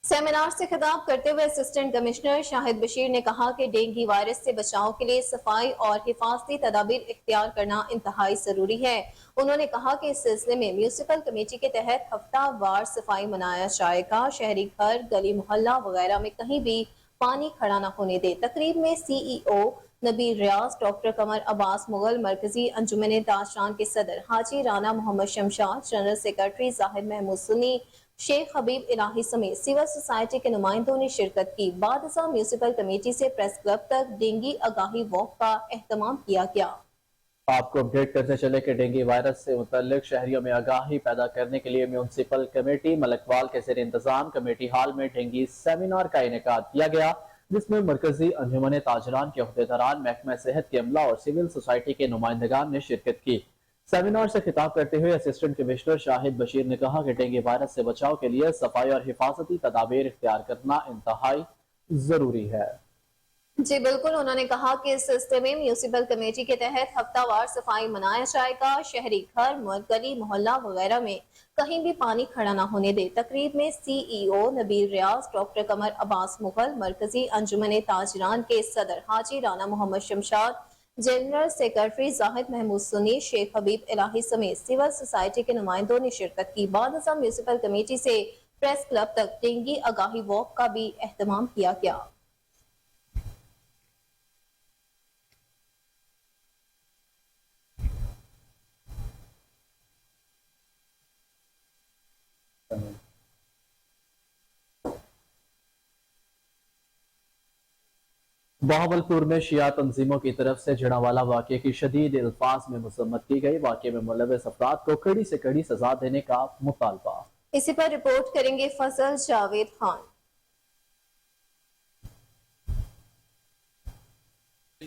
सेमिनार से खिताब करते हुए असिस्टेंट कमिश्नर शाहिद बशीर ने कहा कि डेंगू वायरस से बचाव के लिए सफाई और हिफाजती तदाबीर इख्तियार करना इंतहाई जरूरी है। उन्होंने कहा कि इस सिलसिले में म्यूनसिपल कमेटी के तहत हफ्तावार सफाई मनाया जाएगा। शहरी घर, गली मोहल्ला वगैरह में कहीं भी पानी खड़ा न होने दे। तकरीब में CEO नबील रियाज, डॉक्टर कमर अब्बास मुगल, मरकजी अंजुमन ताजरान के सदर हाजी राना मोहम्मद शमशाद, जनरल सेक्रेटरी जाहिद महमूद सुन्नी, शेख हबीब इलाही समेत सिविल सोसाइटी के नुमाइंदों ने शिरकत की। बाद म्यूनसिपल कमेटी से प्रेस क्लब तक डेंगू आगाही वॉक का एहतमाम किया गया। आपको अपडेट करते चले कि डेंगू वायरस से मुतल्लिक शहरियों में आगाही पैदा करने के लिए म्यूनसिपल कमेटी मलकवाल के ज़ेरे इंतजाम कमेटी हाल में डेंगू सेमिनार का इनेकाद किया गया, जिसमें मरकजी अंजुमन ताजरान के अहदेदारान, महकमा सेहत के अमला और सिविल सोसाइटी के नुमाइंदगान ने शिरकत की। सेमिनार से खिताब करते हुए असिस्टेंट कमिश्नर शाहिद बशीर ने कहा कि डेंगू वायरस से बचाव के लिए सफाई और हिफाजती तदाबीर इख्तियार करना इंतहाई जरूरी है। जी बिल्कुल, उन्होंने कहा कि इस सिलसिले में म्यूनसिपल कमेटी के तहत हफ्तावार सफाई मनाया जाएगा। शहरी घर, गली मोहल्ला वगैरह में कहीं भी पानी खड़ा न होने दे। तकरीब में CEO नबील रियाज, डॉक्टर कमर अब्बास मुगल, मरकजी अंजुमन ताजरान के सदर हाजी राना मोहम्मद शमशाद, जनरल सेक्रेटरी जाहिद महमूद सुन्नी, शेख हबीब इलाही समेत सिविल सोसाइटी के नुमाइंदों ने शिरकत की। बाद म्यूनसिपल कमेटी से प्रेस क्लब तक डेंगू आगाही वॉक का भी एहतमाम किया गया। बहावलपुर में शिया तंजीमों की तरफ से जड़ावाला वाक़े की शदीद अल्फाज में मजम्मत की गई। वाक़े में मुलव्वस अफराद को कड़ी से कड़ी सजा देने का मुतालबा। इसी पर रिपोर्ट करेंगे फजल जावेद खान।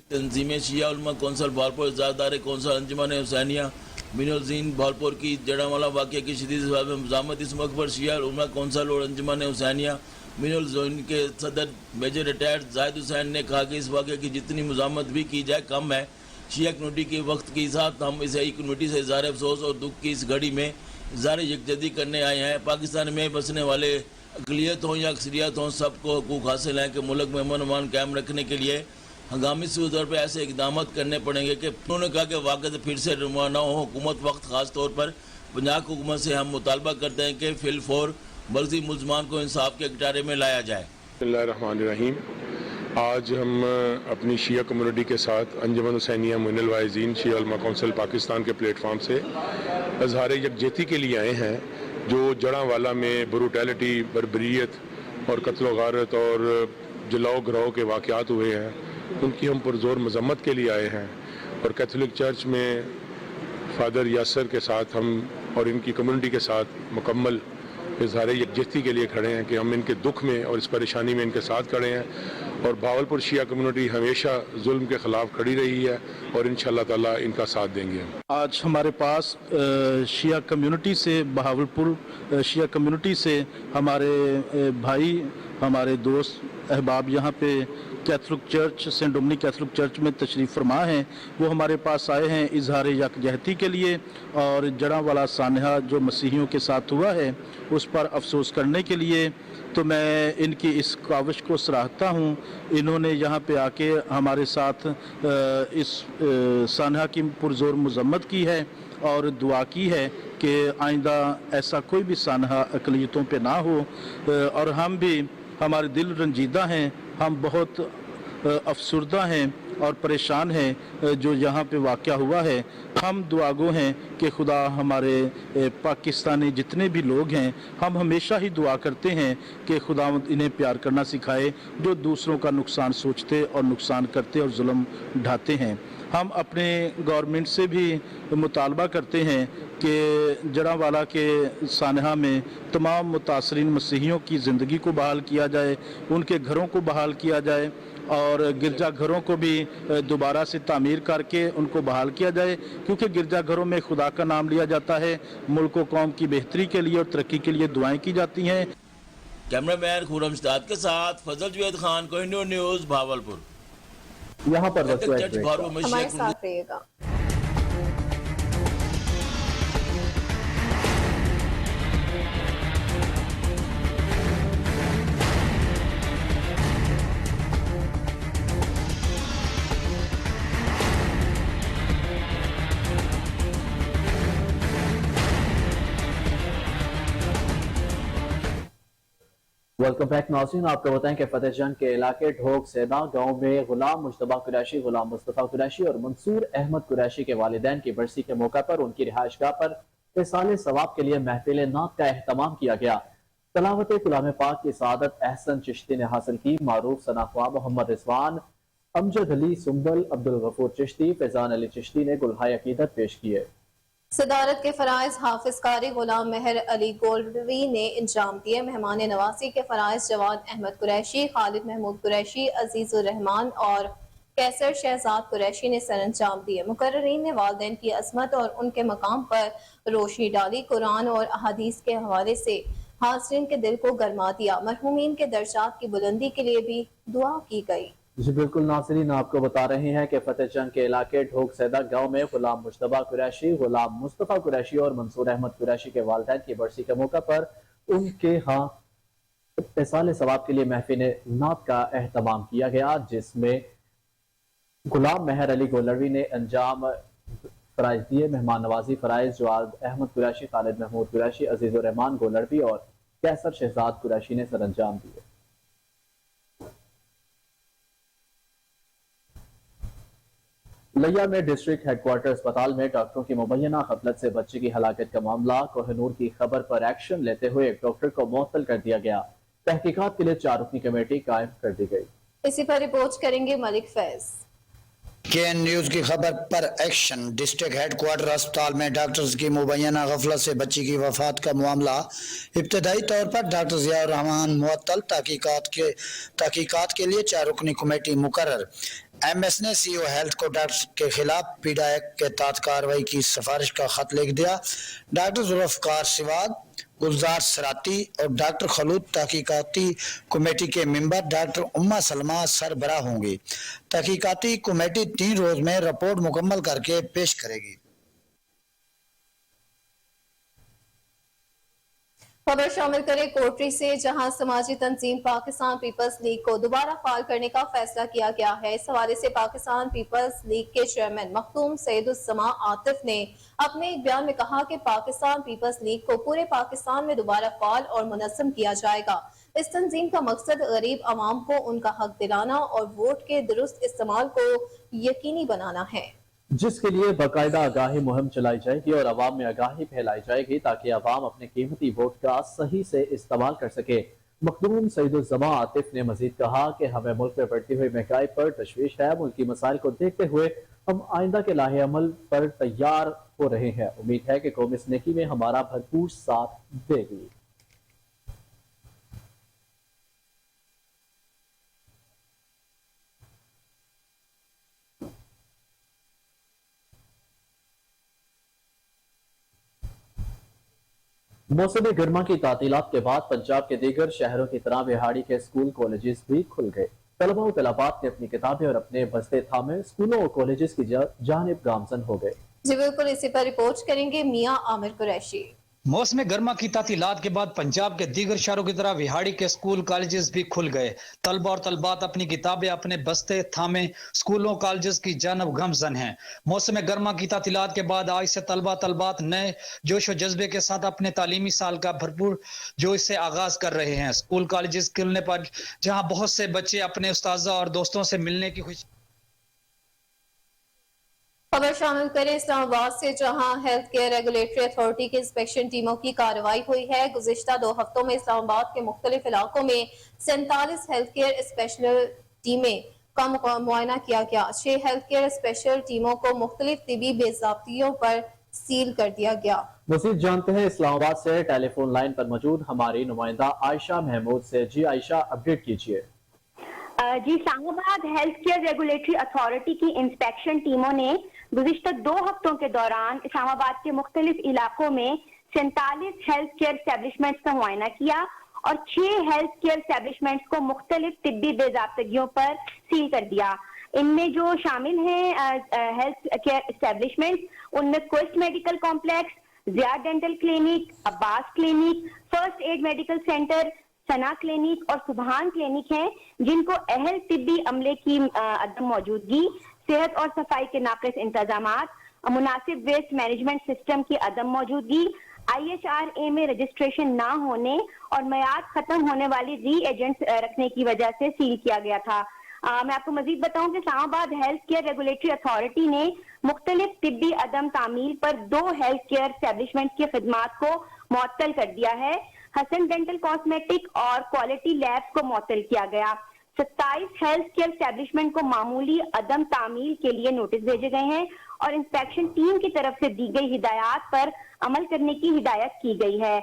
तंजीमें शिया उलमा कौंसल भावलपुर, इजाज़दार कौंसल अंजुमन हुसैनिया मिनुलजीन भावलपुर की जड़ावाला वाक़े की शदीद में मज़ामत। इस मौके पर शिया उलमा कौंसल और अंजुमन हुसैनिया मिनुलजीन के सदर मेजर रिटायर्ड जाहिद हुसैन ने कहा कि इस वाक़े की जितनी मज़ामत भी की जाए कम है। शिया कम्यूनिटी के वक्त के साथ हम इस कम्यूनिटी से इज़हार अफसोस और दुख की इस घड़ी में इज़हार यकजहती करने आए हैं। पाकिस्तान में बसने वाले अक़लियत हों या अक्सरियत हों, सबको हकूक़ हासिल हैं कि मुल्क में अमन अमान कायम रखने के लिए हंगामी तौर पर ऐसे इकदाम करने पड़ेंगे कि उन्होंने कहा कि वाक़ई फिर से रुमा न हो। हुकूमत वक्त ख़ास तौर पर पंजाब हुकूमत से हम मुतालबा करते हैं कि फिल फौर बल्कि मुलजमान को इंसाफ के कटारे में लाया जाए। बिस्मिल्लाहिर्रहमानिर्रहीम। आज हम अपनी शिया कम्युनिटी के साथ अंजुमन हुसैनिया मोइनुल वाइज़ीन शिया उलमा कौंसिल पाकिस्तान के प्लेटफार्म से इज़हार यकजहती के लिए आए हैं। जो जड़ावाला में ब्रूटैलिटी, बर्बरियत और कत्ल गारत और जलाओ घराव के वाक़यात हुए हैं, उनकी हम पुरज़ोर मज़म्मत के लिए आए हैं। और कैथोलिक चर्च में फादर यासर के साथ हम और इनकी कम्युनिटी के साथ मुकम्मल इज़हार यकजहती के लिए खड़े हैं कि हम इनके दुख में और इस परेशानी में इनके साथ खड़े हैं। और भावलपुर शिया कम्युनिटी हमेशा जुल्म के ख़िलाफ़ खड़ी रही है और इंशाअल्लाह ताला इनका साथ देंगे। आज हमारे पास शिया कम्युनिटी से, बहावलपुर शिया कम्युनिटी से हमारे भाई, हमारे दोस्त अहबाब यहाँ पे Catholic church, Saint Dominic Catholic church में तशरीफ़ फरमा हैं। वो हमारे पास आए हैं इज़हार यकजहती के लिए और जड़ावाला सानहा जो मसीहियों के साथ हुआ है उस पर अफसोस करने के लिए। तो मैं इनकी इस काविश को सराहता हूँ। इन्होंने यहाँ पे आके हमारे साथ इस सानहा की पुरज़ोर मज़म्मत की है और दुआ की है कि आइंदा ऐसा कोई भी सानहा अक़लियतों पे ना हो। और हम भी, हमारे दिल रंजीदा हैं, हम बहुत अफसरदा हैं और परेशान हैं जो यहाँ पे वाक़या हुआ है। हम दुआगो हैं कि खुदा हमारे पाकिस्तानी जितने भी लोग हैं, हम हमेशा ही दुआ करते हैं कि खुदा इन्हें प्यार करना सिखाए, जो दूसरों का नुकसान सोचते और नुकसान करते और जुल्म ढाते हैं। हम अपने गवर्नमेंट से भी मुतालबा करते हैं कि जड़ावाला के सानहा में तमाम मुतासरीन मसीहियों की ज़िंदगी को बहाल किया जाए, उनके घरों को बहाल किया जाए और गिरजा घरों को भी दोबारा से तामीर करके उनको बहाल किया जाए, क्योंकि गिरजा घरों में खुदा का नाम लिया जाता है। मुल्क व कौम की बेहतरी के लिए और तरक्की के लिए दुआएं की जाती हैं। कैमरामैन खुरम इस्ताद के साथ फजल जावेद खान, कोहिनूर न्यूज़, भावलपुर। यहाँ पर हमारे साथ रहिएगा। वेलकम बैक नाज़रीन। आपको बताएं कि फतेह जंग के इलाके ढोक सैदा गांव में गुलाम मुश्तबा कुरैशी, गुलाम मुस्तफ़ा कुरैशी और मंसूर अहमद कुरैशी के वालिदैन की बरसी के मौका पर उनकी रिहाइशगाह पर इसाले सवाब के लिए महफिल नात का एहतमाम किया गया। तलावत कलाम पाक की सआदत अहसन चिश्ती ने हासिल की। मारूफ सनाख्वा मोहम्मद रिजवान, अमजद अली सुंबल, अब्दुल गफूर चिश्ती, फैजान अली चिश्ती ने गुलहाय अकीदत पेश किए। सदारत के फराइज हाफिज कारी गुलाम मेहर अली गोल्डवी ने इंजाम दिए। मेहमान नवासी के फराइज जवाद अहमद कुरैशी, खालिद महमूद कुरैशी, अजीजुर रहमान और कैसर शहजाद कुरैशी ने सर अंजाम दिए। मुकर्ररीन ने वालिदैन की अजमत और उनके मकाम पर रोशनी डाली। कुरान और अहादीस के हवाले से हाज़रीन के दिल को गरमा दिया। मरहूमीन के दर्जात की बुलंदी के लिए भी दुआ की गई। जी बिल्कुल नाज़रीन, आपको बता रहे हैं कि फतेह जंग के इलाके ढोक सैदा गांव में गुलाम मुश्तबा कुरैशी, गुलाम मुस्तफ़ा कुरैशी और मंसूर अहमद कुरैशी के वालिदैन की बरसी के मौका पर उनके यहाँ इसाले सवाब के लिए महफिल नात का एहतमाम किया गया, जिसमें गुलाम मेहर अली गोलवी ने अंजाम फराइज दिए। मेहमान नवाजी फराइज जवाद अहमद कुरैशी, खालिद महमूद कुरैशी, अजीजुर रहमान गोलवी और कैसर शहजाद कुरैशी ने सर अंजाम दिए। लिया में डिस्ट्रिक्ट हेडक्वार्टर अस्पताल में डॉक्टरों की मुबैना गफलत से बच्चे की हलाकत का मामला। कोहिनूर की खबर पर एक्शन लेते हुए एक डॉक्टर को मुअत्तल कर दिया गया। तहकीकात के लिए 4 रुकनी कमेटी कायम कर दी गई। इसी पर रिपोर्ट करेंगे मलिक फैज। KN न्यूज की खबर पर एक्शन। डिस्ट्रिक्ट हेडक्वार्टर अस्पताल में डॉक्टर्स की मुबैना गफलत से बच्ची की वफात का मामला। इब्तदाई तौर पर डॉक्टर ज़ियाउर रहमान मुअत्तल, तहकीकात के लिए 4 रुकनी कमेटी मुकर्रर। MS ने CO हेल्थ को डॉक्टर के खिलाफ पीडा एक्ट के तहत कार्रवाई की सिफारिश का खत लिख दिया। डॉक्टर जुल्फ़कार सिवाग, गुलजार सराती और डॉक्टर खलूद तहकीकाती कमेटी के मेंबर डॉक्टर उम्मा सलमा सरबराह होंगे। तहकीकाती कमेटी 3 रोज में रिपोर्ट मुकम्मल करके पेश करेगी। खबर शामिल करें कोटरी से, जहां समाजी तंजीम पाकिस्तान पीपल्स लीग को दोबारा फाल करने का फैसला किया गया है। इस हवाले से पाकिस्तान पीपल्स लीग के चेयरमैन मखदूम सैयदुज़्ज़मा आतिफ ने अपने एक बयान में कहा कि पाकिस्तान पीपल्स लीग को पूरे पाकिस्तान में दोबारा फाल और मुनज़्ज़म किया जाएगा। इस तंजीम का मकसद गरीब आवाम को उनका हक दिलाना और वोट के दुरुस्त इस्तेमाल को यकीनी बनाना है, जिसके लिए बाकायदा आगाही मुहिम चलाई जाएगी और अवाम में आगाही फैलाई जाएगी ताकि अवाम अपने कीमती वोट का सही से इस्तेमाल कर सके। मखदूम सैयदुज़्ज़मा आतिफ ने मजीद कहा कि हमें मुल्क में बढ़ती हुई महंगाई पर तशवीश है। मुल्क की मसाइल को देखते हुए हम आइंदा के लाहे अमल पर तैयार हो रहे हैं। उम्मीद है कि कौम इस नेकी में हमारा भरपूर साथ देगी। मौसम गर्मा की तातीलात के बाद पंजाब के दीगर शहरों की तरह बिहाड़ी के स्कूल कॉलेजेस भी खुल गए। तलबा और तलबात ने अपनी किताबें और अपने बस्ते थामे स्कूलों और कॉलेजेस की जानिब गामजन हो गए। जी बिल्कुल, इसी पर रिपोर्ट करेंगे मियां आमिर कुरैशी। मौसम गर्मा की तातीलात के बाद पंजाब के दीगर शहरों की तरह बिहाड़ी के स्कूल कॉलेजेस भी खुल गए। तलबा और तलबात अपनी किताबें अपने बस्ते थामे स्कूलों कॉलेजेस की जानब गमजन हैं। मौसम गर्मा की तातीलात के बाद आज से तलबात नए जोश और जज्बे के साथ अपने तालीमी साल का भरपूर जोश से आगाज कर रहे हैं। स्कूल कॉलेजेस खुलने पर जहाँ बहुत से बच्चे अपने उस्ताज़ा और दोस्तों से मिलने की खुशी। खबर शामिल करें इस्लामाबाद से, जहां हेल्थ केयर रेगुलेटरी अथॉरिटी की इंस्पेक्शन टीमों की कार्रवाई हुई है। गुज़िश्ता 2 हफ्तों में इस्लामाबाद के मुख्तलिफ इलाकों में 47 हेल्थ केयर स्पेशल टीमें का मुआयना किया गया। 6 हेल्थ केयर स्पेशल टीमों को मुख्तलिफ तिबी बेज़ाब्तियों पर सील कर दिया गया। मज़ीद जानते हैं इस्लामाबाद से टेलीफोन लाइन पर मौजूद हमारी नुमाइंदा आयशा महमूद से। जी आयशा, अपडेट कीजिए। जी, Islamabad health care regulatory authority की इंस्पेक्शन टीमों ने गुज़िश्ता 2 हफ्तों के दौरान इस्लामाबाद के मुख्तलिफ इलाकों में 47 हेल्थ केयर एस्टेब्लिशमेंट्स का मुआयना किया और 6 हेल्थ केयर एस्टेब्लिशमेंट्स को मुख्तलिफ तिब्बी बेज़ाब्तगियों पर सील कर दिया। इनमें जो शामिल हैं हेल्थ केयर एस्टेब्लिशमेंट्स, उनमें Quest medical complex, Zia dental clinic, Abbas clinic, first aid medical centre, Sana clinic और सुबहान क्लिनिक हैं, जिनको अहल तिब्बी अमले की अदम मौजूदगी, सेहत और सफाई के नाक़िस इंतजामात, मुनासिब वेस्ट मैनेजमेंट सिस्टम की अदम मौजूदगी, IHRA में रजिस्ट्रेशन ना होने और मियाद खत्म होने वाली री एजेंट्स रखने की वजह से सील किया गया था। मैं आपको मजीद बताऊं कि Islamabad health care regulatory authority ने मुख्तलिफ तिब्बी अदम तामील पर 2 हेल्थ केयर एस्टेब्लिशमेंट की खिदमात को मुअत्तल कर दिया है। हसन डेंटल कॉस्मेटिक और क्वालिटी लैब्स को मुअत्तल किया गया। 27 हेल्थ केयर एस्टेब्लिशमेंट को मामूली अदम तामील के लिए नोटिस भेजे गए हैं और इंस्पेक्शन टीम की तरफ से दी गई हिदायत पर अमल करने की हिदायत की गई है।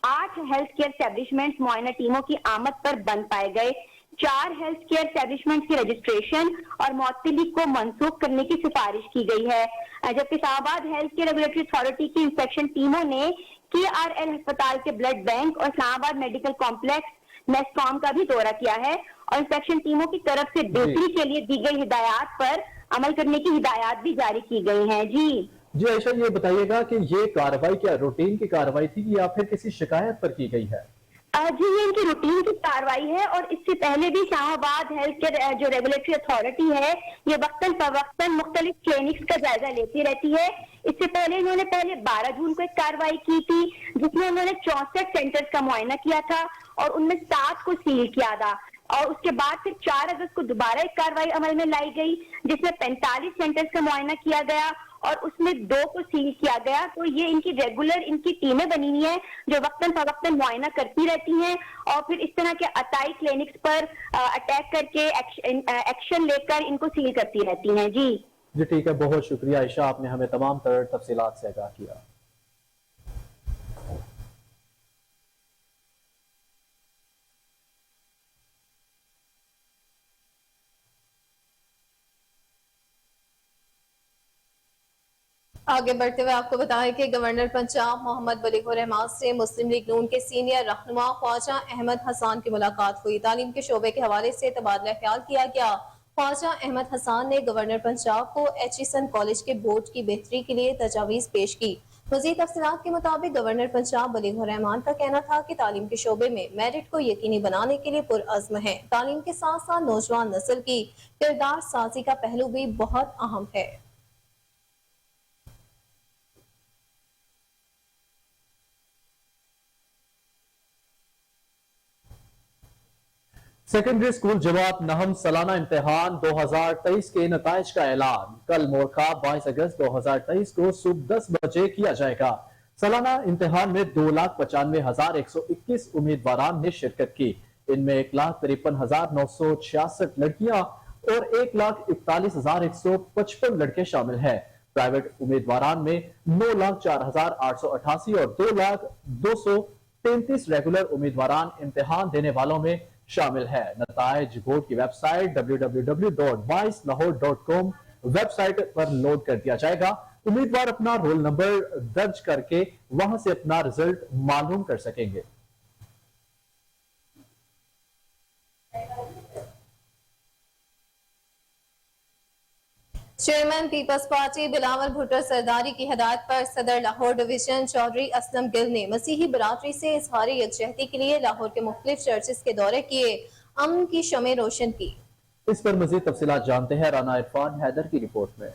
8 हेल्थ केयर एस्टेब्लिशमेंट मुआयना टीमों की आमद पर बंद पाए गए। 4 हेल्थ केयर एस्टेब्लिशमेंट की रजिस्ट्रेशन और मुअत्तली को मनसूख करने की सिफारिश की गई है। जबकि Islamabad health care regulatory authority की इंस्पेक्शन टीमों ने KRL अस्पताल के ब्लड बैंक और इस्लामाबाद मेडिकल कॉम्प्लेक्स नेस्कॉम का भी दौरा किया है और इंस्पेक्शन टीमों की तरफ से ड्यूटी के लिए दी गई हिदायत पर अमल करने की हिदायत भी जारी की गई हैं। जी आयशा, ये बताइएगा कि ये कार्रवाई क्या रूटीन की कार्रवाई थी या फिर किसी शिकायत पर की गई है? जी, ये इनकी रूटीन की कार्रवाई है और इससे पहले भी इस्लामाबाद हेल्थ केयर जो रेगुलेटरी अथॉरिटी है, ये वक्तन फवक्तन मुख्तलिफ क्लिनिक्स का जायजा लेती रहती है। इससे पहले इन्होंने 12 जून को एक कार्रवाई की थी जिसमें उन्होंने 64 सेंटर्स का मुआयना किया था और उनमें 7 को सील किया था और उसके बाद फिर 4 अगस्त को दोबारा एक कार्रवाई अमल में लाई गई जिसमें 45 सेंटर्स का मुआयना किया गया اور اس میں 2 کو سیل کیا گیا. تو یہ ان کی ریگولر ان کی ٹیمیں بنی ہوئی ہیں جو وقتاً فوقتاً معائنہ کرتی رہتی ہیں اور پھر اس طرح کے عطائی کلینکس پر اٹیک کر کے ایکشن لے کر ان کو سیل کرتی رہتی ہیں. جی ٹھیک ہے، بہت شکریہ عائشہ، آپ نے ہمیں تمام تر تفصیلات سے آگاہ کیا. آگے بڑھتے ہوئے آپ کو بتائیں کہ گورنر پنجاب محمد بلیغ الرحمان سے مسلم لیگ نون کے سینئر رہنما خواجہ احمد حسان کی ملاقات ہوئی. تعلیم کے شعبے کے حوالے سے تبادلہ خیال کیا گیا. خواجہ احمد حسان نے گورنر پنجاب کو ایچیسن کالج کے بورڈ کی بہتری کے لیے تجاویز پیش کی. مزید تفصیلات کے مطابق گورنر پنجاب بلیغ الرحمان کا کہنا تھا کہ تعلیم کے شعبے میں میرٹ کو یقینی بنانے کے لیے پرعزم ہے. تعلیم کے ساتھ ساتھ نوجوان نسل کی کردار سازی کا پہلو بھی بہت اہم ہے. سیکنڈری اسکول جماعت نہم سالانہ امتحان 2023 کے نتائج کا اعلان کل مورخہ 22 اگست 2023 کو صبح 10 بجے کیا جائے گا. سالانہ امتحان میں 2,95,121 امیدواران نے شرکت کی. ان میں 1,53,966 لڑکیاں اور 1,41,155 لڑکے شامل ہیں. پرائیویٹ امیدواران میں 9,04,888 اور 2,02,33 ریگولر امیدواران امتحان دینے والوں میں شامل ہے. نتائج بورڈ کی website www.vicelahore.com website پر لوڈ کر دیا جائے گا. امیدوار اپنا رول نمبر درج کر کے وہاں سے اپنا رزلٹ معلوم کر سکیں گے. Chairman Peoples party Bilawal Bhutto Zardari کی ہدایت پر صدر لاہور ڈویژن چودھری اسلم گل نے مسیحی برادری سے اظہار یکجہتی کے لیے لاہور کے مختلف چرچز کے دورے کیے، امن کی شمع روشن کی. اس پر مزید تفصیلات جانتے ہیں رانا عرفان حیدر کی رپورٹ میں.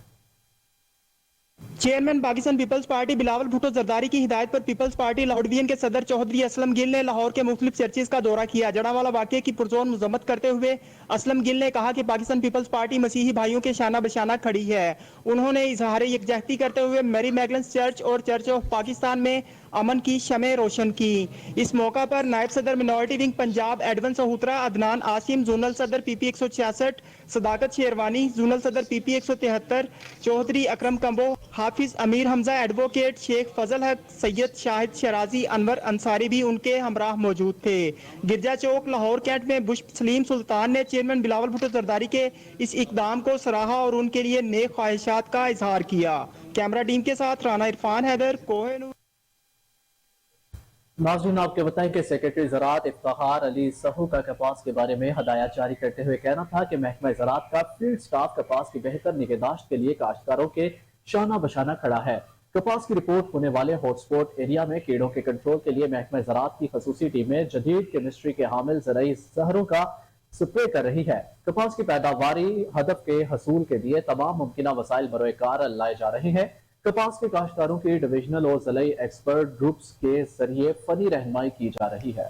چیئرمین پاکستان پیپلز پارٹی بلاول بھٹو زرداری کی ہدایت پر پیپلز پارٹی لاہور ڈویژن کے صدر چودھری اسلم گل نے لاہور کے مختلف چرچز کا دورہ کیا. جڑاوالا واقعے کی پرزور مذمت کرتے ہوئے اسلم گل نے کہا کہ پاکستان پیپلز پارٹی مسیحی بھائیوں کے شانہ بشانہ کھڑی ہے. انہوں نے اظہار یکجہتی کرتے ہوئے میری میگلنس چرچ اور چرچ آف پاکستان میں امن کی شمع روشن کی. اس موقع پر نائب صدر minority wing Punjab Edwin Sahotra, Adnan Asim zonal صدر پی پی 166، صداقت شیروانی زونل صدر پی پی 173، چودھری اکرم کمبو، حافظ امیر حمزہ ایڈوکیٹ، شیخ فضل حق، سید شاہد شرازی، انور انصاری بھی ان کے ہمراہ موجود تھے. گرجا چوک لاہور کینٹ میں بش سلیم سلطان نے چیئرمین بلاول بھٹو زرداری کے اس اقدام کو سراہا اور ان کے لیے نیک خواہشات کا اظہار کیا. کیمرہ ٹیم کے ساتھ رانا عرفان حیدر، کوہ نور. ناظرین آپ کے بتائیں کہ سیکرٹری زراعت افتخار علی سہو کا کپاس کے بارے میں ہدایات جاری کرتے ہوئے کہنا تھا کہ محکمہ زراعت کا فیلڈ سٹاف کپاس کی بہتر نگہداشت کے لیے کاشتکاروں کے شانہ بشانہ کھڑا ہے. کپاس کی رپورٹ ہونے والے ہاٹ سپاٹ ایریا میں کیڑوں کے کنٹرول کے لیے محکمہ زراعت کی خصوصی ٹیمیں جدید کیمسٹری کے حامل زرعی زہروں کا سپرے کر رہی ہے. کپاس کی پیداواری ہدف کے حصول کے لیے تمام ممکنہ وسائل بروئے کار لائے جا رہے ہیں. کپاس کے کاشتکاروں کی ڈویژنل اور ضلعی ایکسپرٹ گروپس کے ذریعے فنی رہنمائی کی جا رہی ہے.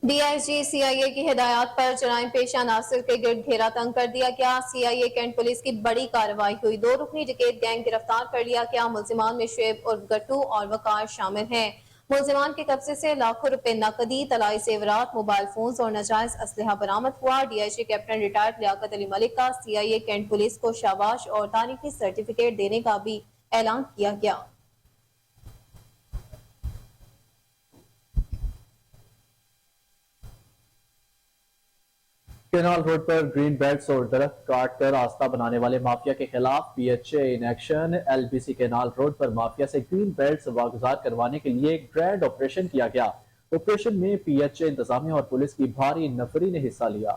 ڈی آئی جی سی آئی اے کی ہدایات پر جرائم پیشہ عناصر کے گرد گھیرا تنگ کر دیا گیا. سی آئی اے کینٹ پولیس کی بڑی کارروائی ہوئی. 2 رکنی ڈکیت گینگ گرفتار کر لیا گیا. ملزمان میں شعیب اور گٹو اور وقار شامل ہیں. ملزمان کے قبضے سے لاکھوں روپے نقدی، طلائی زیورات، موبائل فونز اور ناجائز اسلحہ برآمد ہوا. D I G captain retired Liaquat Ali Malik کا سی آئی اے کینٹ پولیس کو شاباش اور تاریخی سرٹیفکیٹ دینے کا بھی اعلان کیا گیا. کینال روڈ پر گرین بیلٹس اور درخت کاٹ کر راستہ بنانے والے مافیا کے خلاف P H A in action. L B C canal road پر مافیا سے گرین بیلٹس واگزار کروانے کے لیے گرینڈ آپریشن کیا گیا. آپریشن میں پی ایچ اے انتظامیہ اور پولیس کی بھاری نفری نے حصہ لیا.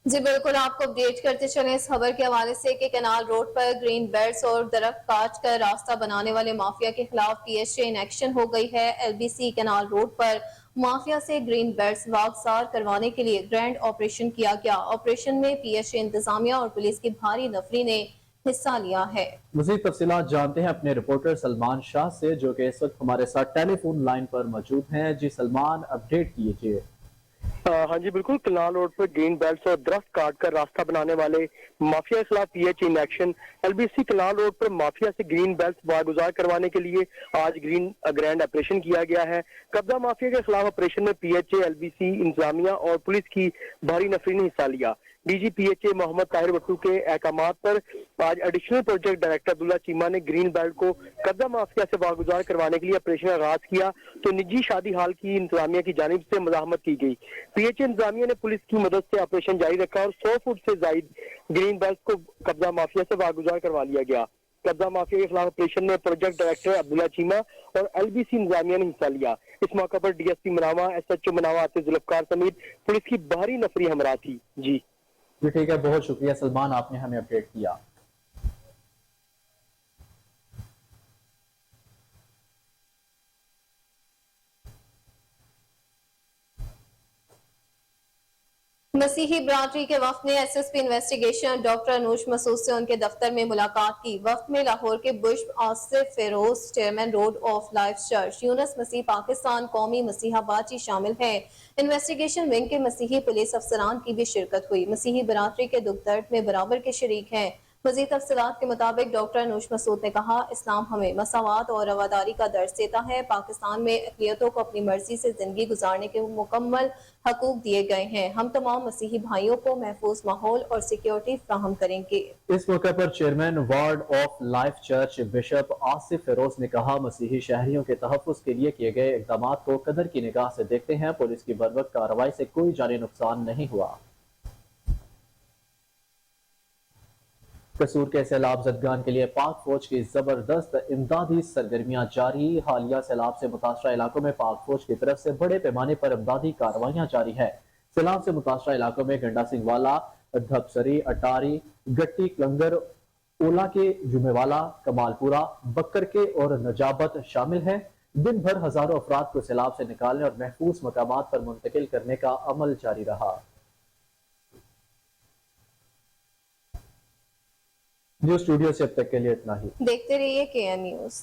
جی بالکل، آپ کو اپڈیٹ کرتے چلیں اس خبر کے حوالے سے کہ کینال روڈ پر گرین بیلٹس اور درخت کاٹ کر راستہ بنانے والے مافیا کے خلاف P H A in action ہو گئی ہے. L B C canal road پر مافیا سے گرین بیلٹس واگزار کروانے کے لیے گرینڈ آپریشن کیا گیا. آپریشن میں پی ایچ اے انتظامیہ اور پولیس کی بھاری نفری نے حصہ لیا ہے. مزید تفصیلات جانتے ہیں اپنے رپورٹر سلمان شاہ سے جو کہ اس وقت ہمارے ساتھ ٹیلی فون لائن پر موجود ہیں. جی سلمان، اپڈیٹ کیجیے. हाँ जी बिल्कुल, कनाल रोड पर ग्रीन बेल्ट और दरख्त काट कर रास्ता बनाने वाले माफिया के खिलाफ PHA in action. LBC canal road पर माफिया से ग्रीन बेल्ट वागुजार करवाने के लिए आज ग्रैंड ऑपरेशन किया गया है। कब्जा माफिया के खिलाफ ऑपरेशन में पीएचए, एलबीसी, इंतजामिया और पुलिस की भारी नफरी ने हिस्सा लिया। डीजी पीएचए मोहम्मद ताहिर भट्टू के अहकामात पर आज additional project director Abdullah Cheema ने ग्रीन बेल्ट को कब्जा माफिया से वागुजार करवाने के लिए ऑपरेशन का आगाज किया तो निजी शादी हाल की इंतजामिया की जानिब से मज़ाहमत की गई। पीएचए इंतजामिया ने पुलिस की मदद से ऑपरेशन जारी रखा और 100 फुट से जायद ग्रीन बेल्ट को कब्जा माफिया से वागुजार करवा लिया गया। कब्जा माफिया के खिलाफ ऑपरेशन में प्रोजेक्ट डायरेक्टर अब्दुल्ला चीमा और एलबीसी इंतजामिया ने हिस्सा लिया। इस मौके पर डीएसपी मनावा, एसएचओ मनावा आतिफ जुल्फकार समेत पुलिस की भारी नफरी हमरा थी। जी ठीक है, बहुत शुक्रिया सलमान, आपने हमें अपडेट किया। मसीही बरादरी के वफ्द ने SSP investigation doctor Anoosh Masood से उनके दफ्तर में मुलाकात की। वफ्द में लाहौर के Bushra Asif Feroz, chairman road of life church, Younus Masih Pakistan कौमी मसीहा बाची शामिल हैं। इन्वेस्टिगेशन विंग के मसीही पुलिस अफसरान की भी शिरकत हुई। मसीही बरादरी के दुख दर्द में बराबर के शरीक हैं। मजीद तफसीलात के मुताबिक डॉक्टर अनूश मसूद ने कहा, इस्लाम हमें मसावात और रवादारी का दर्स देता है। पाकिस्तान में अक़लियतों को अपनी मर्जी से जिंदगी गुजारने के मुकम्मल हकूक दिए गए हैं। हम तमाम मसीही भाइयों को महफूज माहौल और सिक्योरिटी फ्राहम करेंगे। इस मौके पर chairman ward of life church bishop Asif Feroz ने कहा, मसीही शहरियों के तहफ़्फ़ुज़ के लिए किए गए इक़दाम को कदर की निगाह से देखते हैं। पुलिस की बरवक्त कार्रवाई से कोई जानी नुकसान नहीं हुआ। कसूर के सैलाब ज़दगान के लिए पाक फौज की जबरदस्त इमदादी सरगर्मियां जारी। हालिया सैलाब से मुतासरा इलाकों में पाक फौज की तरफ से बड़े पैमाने पर इमदादी कार्रवाइयां जारी है। सैलाब से मुतासरा इलाकों में गंडा सिंह वाला, धपसरी, अटारी, गट्टी, क्लंगर, ओला के जुमेवाला, कमालपुरा, बक्कर के और नजाबत शामिल है। दिन भर हजारों अफराद को सैलाब से निकालने और महफूज मकामात पर मुंतकिल करने का अमल जारी रहा। न्यूज़ स्टूडियो से अब तक के लिए इतना ही। देखते रहिए KN न्यूज़।